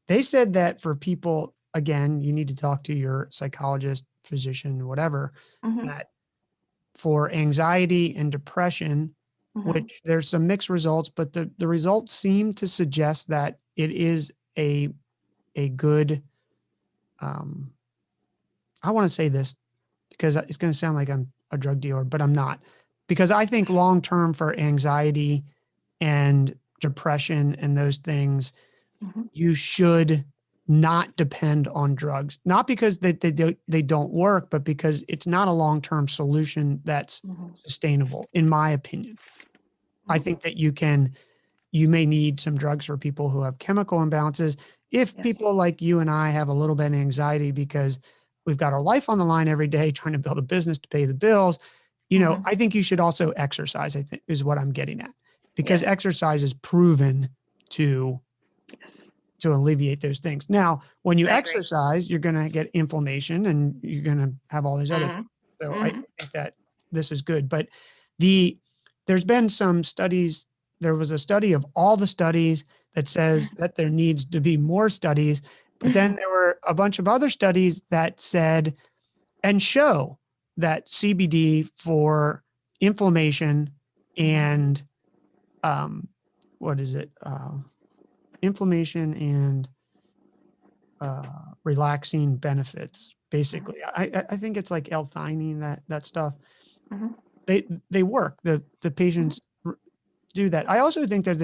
they said that for people, again, you need to talk to your psychologist, physician, whatever, that for anxiety and depression, which there's some mixed results, but the results seem to suggest that it is a good I want to say this because it's going to sound like I'm a drug dealer, but I'm not, because I think long-term for anxiety and depression and those things, Mhm. you should not depend on drugs, not because they don't work, but because it's not a long-term solution that's Mhm. sustainable, in my opinion. I Mhm. think that you may need some drugs for people who have chemical imbalances. If Yes. people like you and I have a little bit of anxiety because we've got our life on the line every day, trying to build a business to pay the bills, Mhm. I think you should also exercise, I think is what I'm getting at, because Yes. exercise is proven to Yes. alleviate those things. Now, when you I agree. exercise, you're going to get inflammation and you're going to have all these other things. Mhm. So I Mhm. think that this is good. But the there's been some studies. There was a study of all the studies that says that there needs to be more studies. But then there were a bunch of other studies that said and show that CBD for inflammation and um, what is it? Inflammation and relaxing benefits. Mhm. Basically, I think it's like L-theanine, that stuff. Mhm. They work. The Mhm. patients do that. I also think that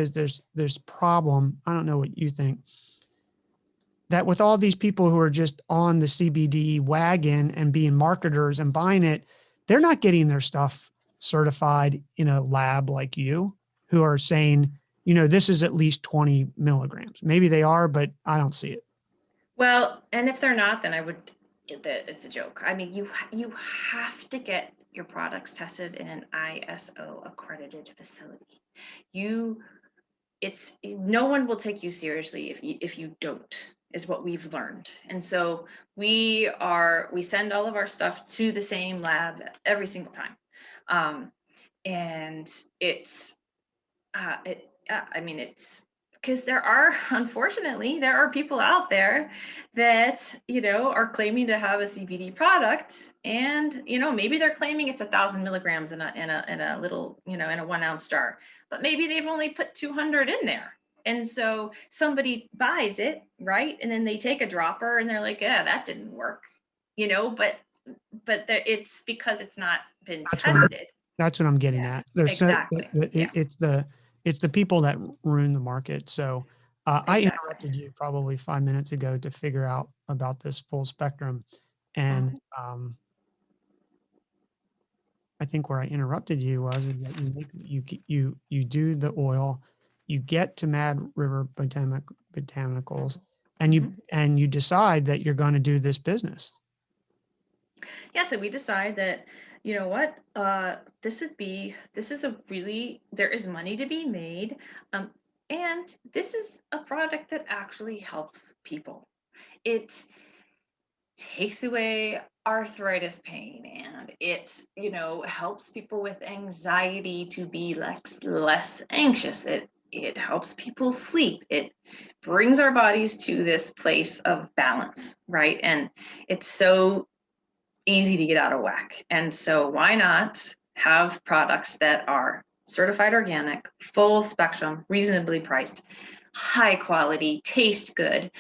there's problem. I don't know what you think, that with all these people who are just on the CBD wagon and being marketers and buying it, they're not getting their stuff certified in a lab like you, who are saying, this is at least 20 milligrams. Maybe they are, but I don't see it. Well, and if they're not, then I would. It's a joke. I mean, you have to get your products tested in an ISO accredited facility. You, it's no one will take you seriously if you don't. Is what we've learned, and so we send all of our stuff to the same lab every single time, and it's I mean, it's because unfortunately, there are people out there that, are claiming to have a CBD product, and, maybe they're claiming it's 1,000 milligrams in a little, in a 1 ounce jar, but maybe they've only put 200 in there. And so somebody buys it, right? And then they take a dropper and they're like, yeah, that didn't work, it's because it's not been That's what I'm tested. that's what I'm getting Yeah, at. There's so exactly. Yeah, it's the people that ruin the market. So I exactly. interrupted you probably 5 minutes ago to figure out about this full spectrum, and Mhm. I think where I interrupted you was is that you do the oil, you get to Mad River Botanicals, and you Mhm. decide that you're going to do this business. Yeah, so we decide that, what, this is a really, there is money to be made, and this is a product that actually helps people. It takes away arthritis pain, and it, helps people with anxiety to be less anxious. It helps people sleep. It brings our bodies to this place of balance, right? And it's so easy to get out of whack. And so why not have products that are certified organic, full spectrum, reasonably priced, high quality, taste good,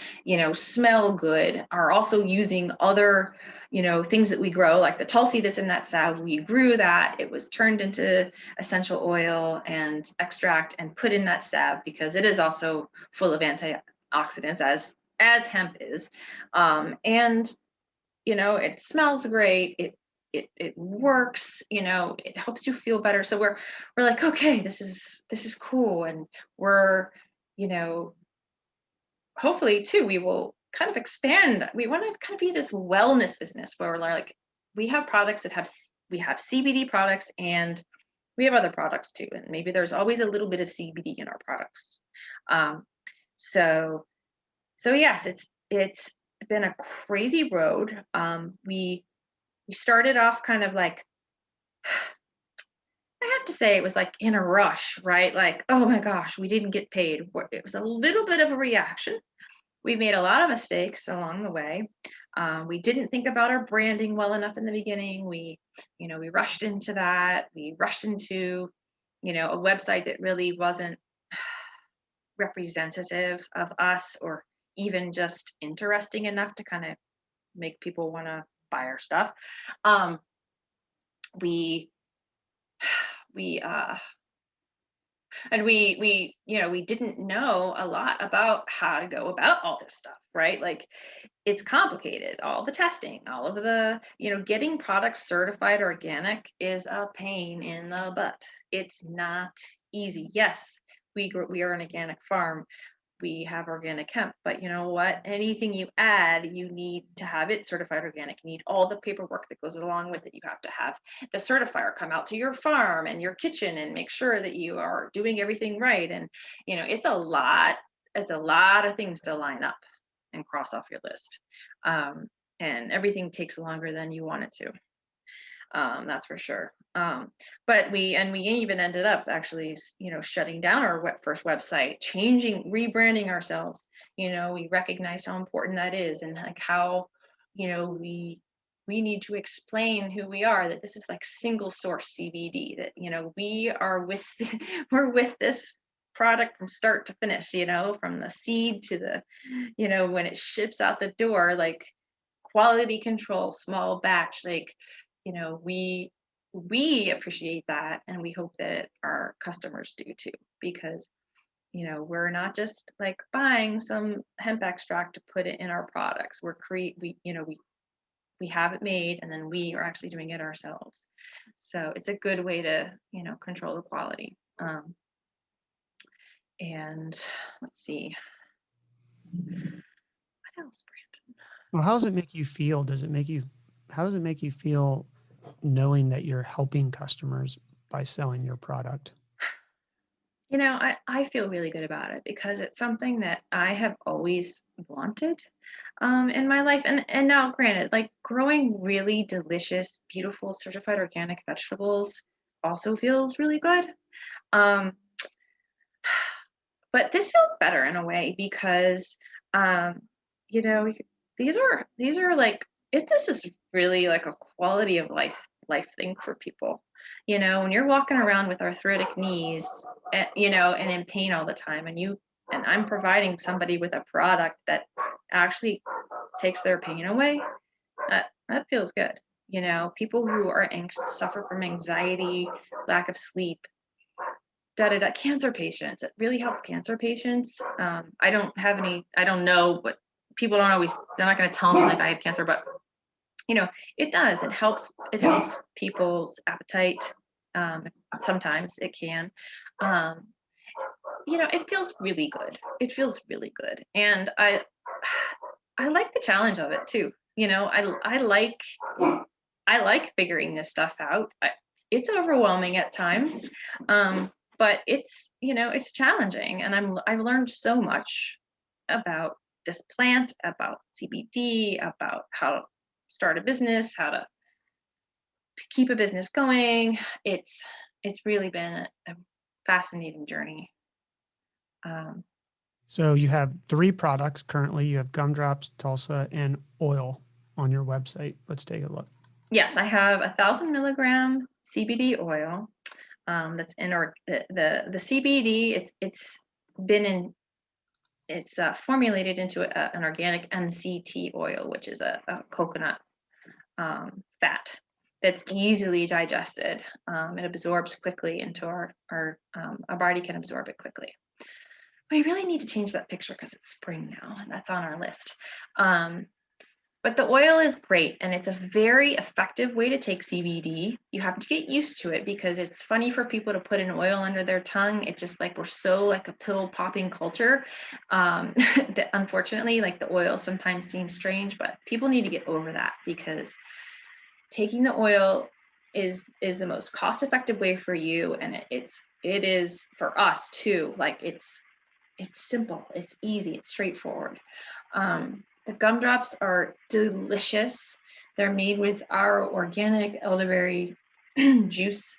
smell good, are also using other, things that we grow, like the tulsi that's in that salve. We grew that. It was turned into essential oil and extract and put in that salve because it is also full of antioxidants as hemp is. And it smells great. It works. It helps you feel better. So we're like, okay, this is cool, and we're, you know, hopefully too, we will kind of expand. We want to kind of be this wellness business where we're like, we have products that we have CBD products, and we have other products too, and maybe there's always a little bit of CBD in our products. Um, so so yes, it's been a crazy road. We started off kind of like, I have to say, it was like in a rush, right? Like, oh my gosh, we didn't get paid. It was a little bit of a reaction. We made a lot of mistakes along the way. We didn't think about our branding well enough in the beginning. We rushed into that. We rushed into, a website that really wasn't representative of us, or even just interesting enough to kind of make people want to buy our stuff. Um, we we and we we didn't know a lot about how to go about all this stuff, right? Like, it's complicated. All the testing, all of the, getting products certified organic is a pain in the butt. It's not easy. Yes, we are an organic farm. We have organic hemp, but you know what? Anything you add, you need to have it certified organic. You need all the paperwork that goes along with it. You have to have the certifier come out to your farm and your kitchen and make sure that you are doing everything right. And it's a lot. It's a lot of things to line up and cross off your list. And everything takes longer than you want it to. That's for sure. But we even ended up actually, shutting down our first website, rebranding ourselves. We recognized how important that is, and like how, we need to explain who we are, that this is like single source CBD, that, we are with, we're with this product from start to finish, from the seed to the, when it ships out the door, like quality control, small batch, like, we appreciate that, and we hope that our customers do too, because we're not just like buying some hemp extract to put it in our products. We have it made, and then we are actually doing it ourselves. So it's a good way to control the quality. And let's see, what else, Brandon? Well, how does it make you feel? How does it make you feel knowing that you're helping customers by selling your product? I feel really good about it because it's something that I have always wanted in my life. And now, granted, like, growing really delicious, beautiful, certified organic vegetables also feels really good. Um, but this feels better in a way because, um, you know, these are like, this is really like a quality of life thing for people. When you're walking around with arthritic knees, and in pain all the time, and I'm providing somebody with a product that actually takes their pain away, that feels good. People who are anxious, suffer from anxiety, lack of sleep, cancer patients. It really helps cancer patients. I don't know, but people don't always, they're not going to tell me like I have cancer, but it does. It helps people's appetite. Sometimes it can. It feels really good. It feels really good. And I like the challenge of it too. I like figuring this stuff out. It's overwhelming at times, but it's challenging, and I've learned so much about this plant, about CBD, about how to start a business, how to keep a business going. It's really been a fascinating journey. So you have 3 products currently. You have gumdrops, Tulsa, and oil on your website. Let's take a look. Yes, I have 1,000 milligram CBD oil. That's in the CBD. It's formulated into an organic MCT oil, which is a coconut fat that's easily digested. It absorbs quickly into our body can absorb it quickly. We really need to change that picture because it's spring now, and that's on our list. But the oil is great, and it's a very effective way to take CBD. You have to get used to it because it's funny for people to put an oil under their tongue. It's just like we're so like a pill popping culture that unfortunately, like, the oil sometimes seems strange, but people need to get over that because taking the oil is the most cost effective way for you, and it is for us too. Like, it's simple, it's easy, it's straightforward. The gumdrops are delicious. They're made with our organic elderberry juice,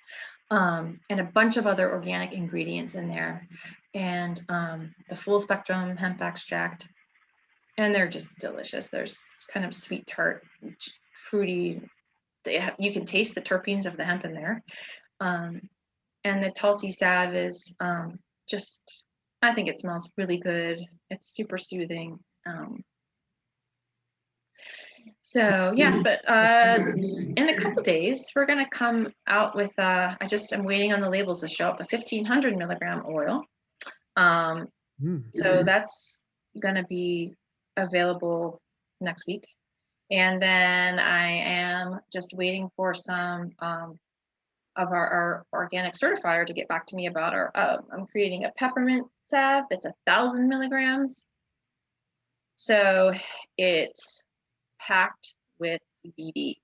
and a bunch of other organic ingredients in there, and the full spectrum hemp extract, and they're just delicious. There's kind of sweet, tart, fruity. You can taste the terpenes of the hemp in there, and the Tulsi salve is just, I think it smells really good. It's super soothing. So yes, but in a couple days, we're going to come out with, I'm waiting on the labels to show up, a 1,500 milligram oil. So that's going to be available next week. And then I am just waiting for some of our organic certifier to get back to me about I'm creating a peppermint salve. It's 1,000 milligrams. So it's packed with CBD.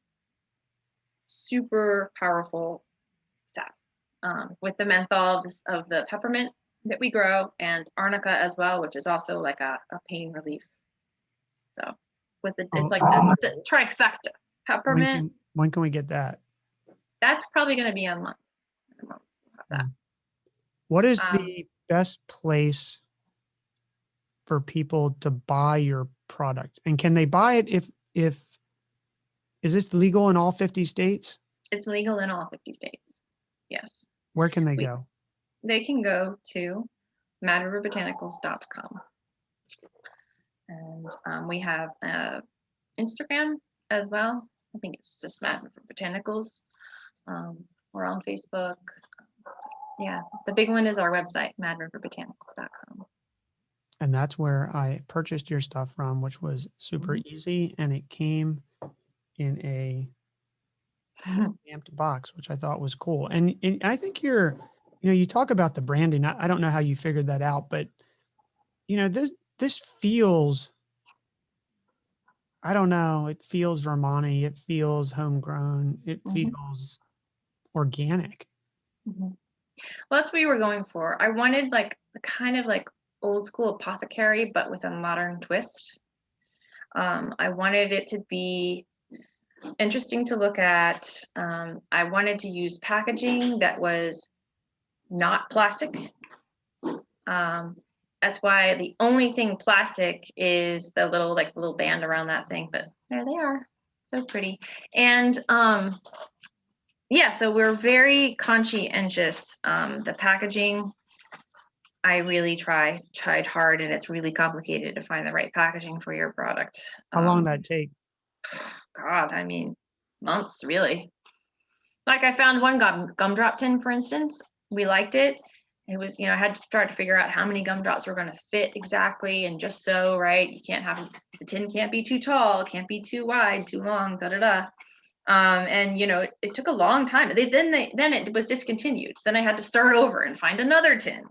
Super powerful salve with the menthol of the peppermint that we grow, and arnica as well, which is also like a pain relief. So it's like the trifecta. Peppermint. When can we get that? That's probably going to be a month. That. What is the best place for people to buy your product? And can they buy it if is this legal in all 50 states? It's legal in all 50 states. Yes. Where can they go? They can go to madriverbotanicals.com. And we have Instagram as well. I think it's just Mad River Botanicals. We're on Facebook. Yeah, the big one is our website, madriverbotanicals.com. And that's where I purchased your stuff from, which was super easy. And it came in a stamped box, which I thought was cool. And I think you talk about the branding. I don't know how you figured that out, but this feels, I don't know, it feels Vermont-y, it feels homegrown, it feels organic. Well, that's what we were going for. I wanted like kind of like old school apothecary, but with a modern twist. I wanted it to be interesting to look at. I wanted to use packaging that was not plastic. That's why the only thing plastic is the little band around that thing, but there they are. So pretty. And yeah, so we're very conscientious. The packaging, I really tried hard, and it's really complicated to find the right packaging for your product. How long did that take? God, I mean, months, really. Like I found one gumdrop tin, for instance. We liked it. It was, I had to try to figure out how many gumdrops were going to fit exactly, and just so, right? You can't have, the tin can't be too tall, it can't be too wide, too long, da-da-da. And it took a long time. Then it was discontinued. So then I had to start over and find another tin.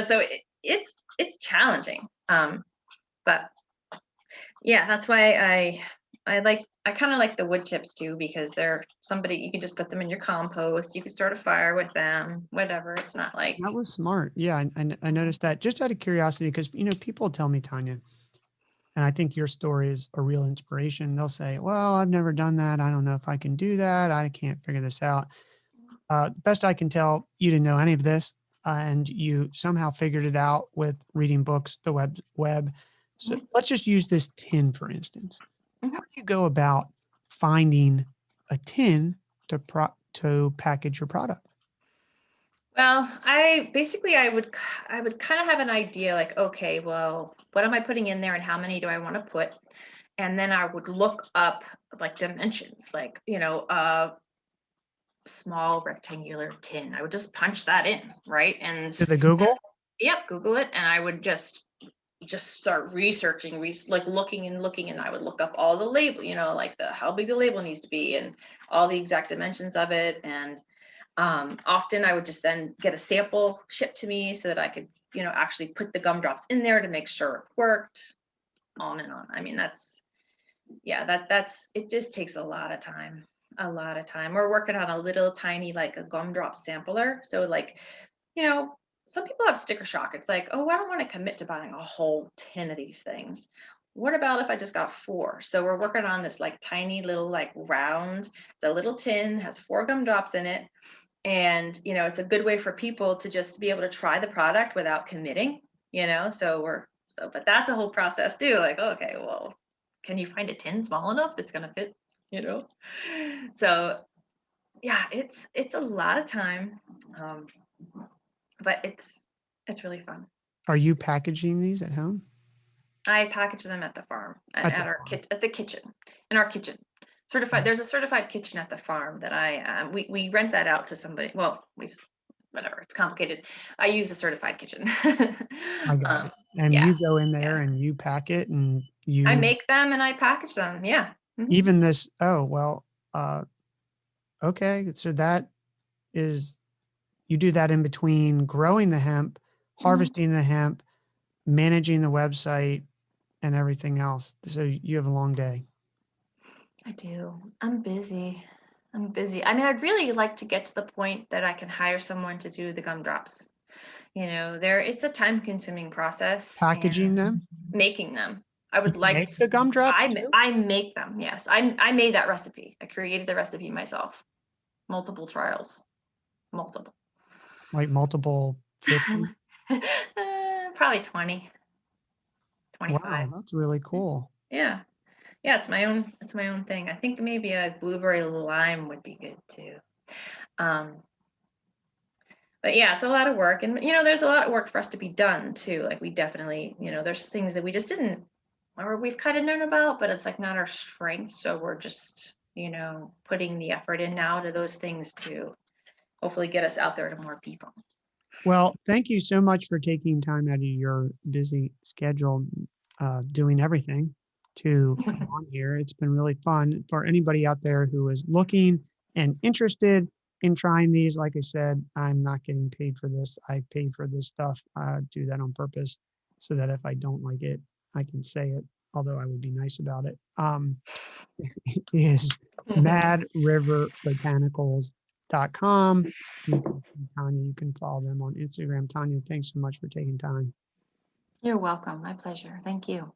So it's challenging. But yeah, that's why I kind of like the wood chips too, because they're you can just put them in your compost. You can start a fire with them, whatever. It's not like. That was smart. Yeah, I noticed that just out of curiosity, because people tell me, Tonya, and I think your story is a real inspiration. They'll say, well, I've never done that. I don't know if I can do that. I can't figure this out. Best I can tell, you didn't know any of this, and you somehow figured it out with reading books, the web. So let's just use this tin, for instance. How do you go about finding a tin to package your product? Well, I would kind of have an idea, like, okay, well, what am I putting in there and how many do I want to put? And then I would look up like dimensions, like, small rectangular tin. I would just punch that in, right? And To the Google? Yep, Google it, and I would just start researching, like looking, and I would look up all the label, like how big the label needs to be and all the exact dimensions of it. And often I would just then get a sample shipped to me so that I could, actually put the gumdrops in there to make sure it worked, on and on. I mean, that's it just takes a lot of time. We're working on a little tiny, like a gumdrop sampler. So like, some people have sticker shock. It's like, oh, I don't want to commit to buying a whole tin of these things. What about if I just got 4? So we're working on this like tiny little like round. It's a little tin, has 4 gumdrops in it. And, it's a good way for people to just be able to try the product without committing, but that's a whole process too. Like, okay, well, can you find a tin small enough that's going to fit, So yeah, it's a lot of time. But it's really fun. Are you packaging these at home? I package them at the farm, At the at our farm. at the kitchen, in our kitchen. Certified. There's a certified kitchen at the farm that we rent that out to somebody. Well, whatever. It's complicated. I use a certified kitchen. I got it. And Yeah, you go in there yeah. and you pack it and I you make them and I package them. Yeah. Mhm. even this, oh, well, okay. So that is, you do that in between growing the hemp, Mhm. harvesting the hemp, managing the website and everything else. So you have a long day. I do. I'm busy. I'm busy. I mean, I'd really like to get to the point that I can hire someone to do the gumdrops. It's a time-consuming process Packaging and them. making them. I You would can make the gumdrops too, I make them. Yes, I made that recipe. I created the recipe myself. Multiple trials, multiple. like multiple 50. Probably 20, 25. Wow, that's really cool. Yeah, yeah. It's my own. It's my own thing. I think maybe a blueberry lime would be good too. Um, but yeah, it's a lot of work, and there's a lot of work for us to be done too. Like we definitely, there's things that we just didn't, or we've kind of known about, but it's like not our strength. So we're just, putting the effort in now to those things to hopefully get us out there to more people. Well, thank you so much for taking time out of your busy schedule, doing everything to come on here. It's been really fun for anybody out there who is looking and interested in trying these. Like I said, I'm not getting paid for this. I pay for this stuff. I do that on purpose so that if I don't like it, I can say it, although I would be nice about it. Is Mad River Botanicals.com. You can see Tonya, you can follow them on Instagram. Tonya, thanks so much for taking time. You're welcome. My pleasure. Thank you.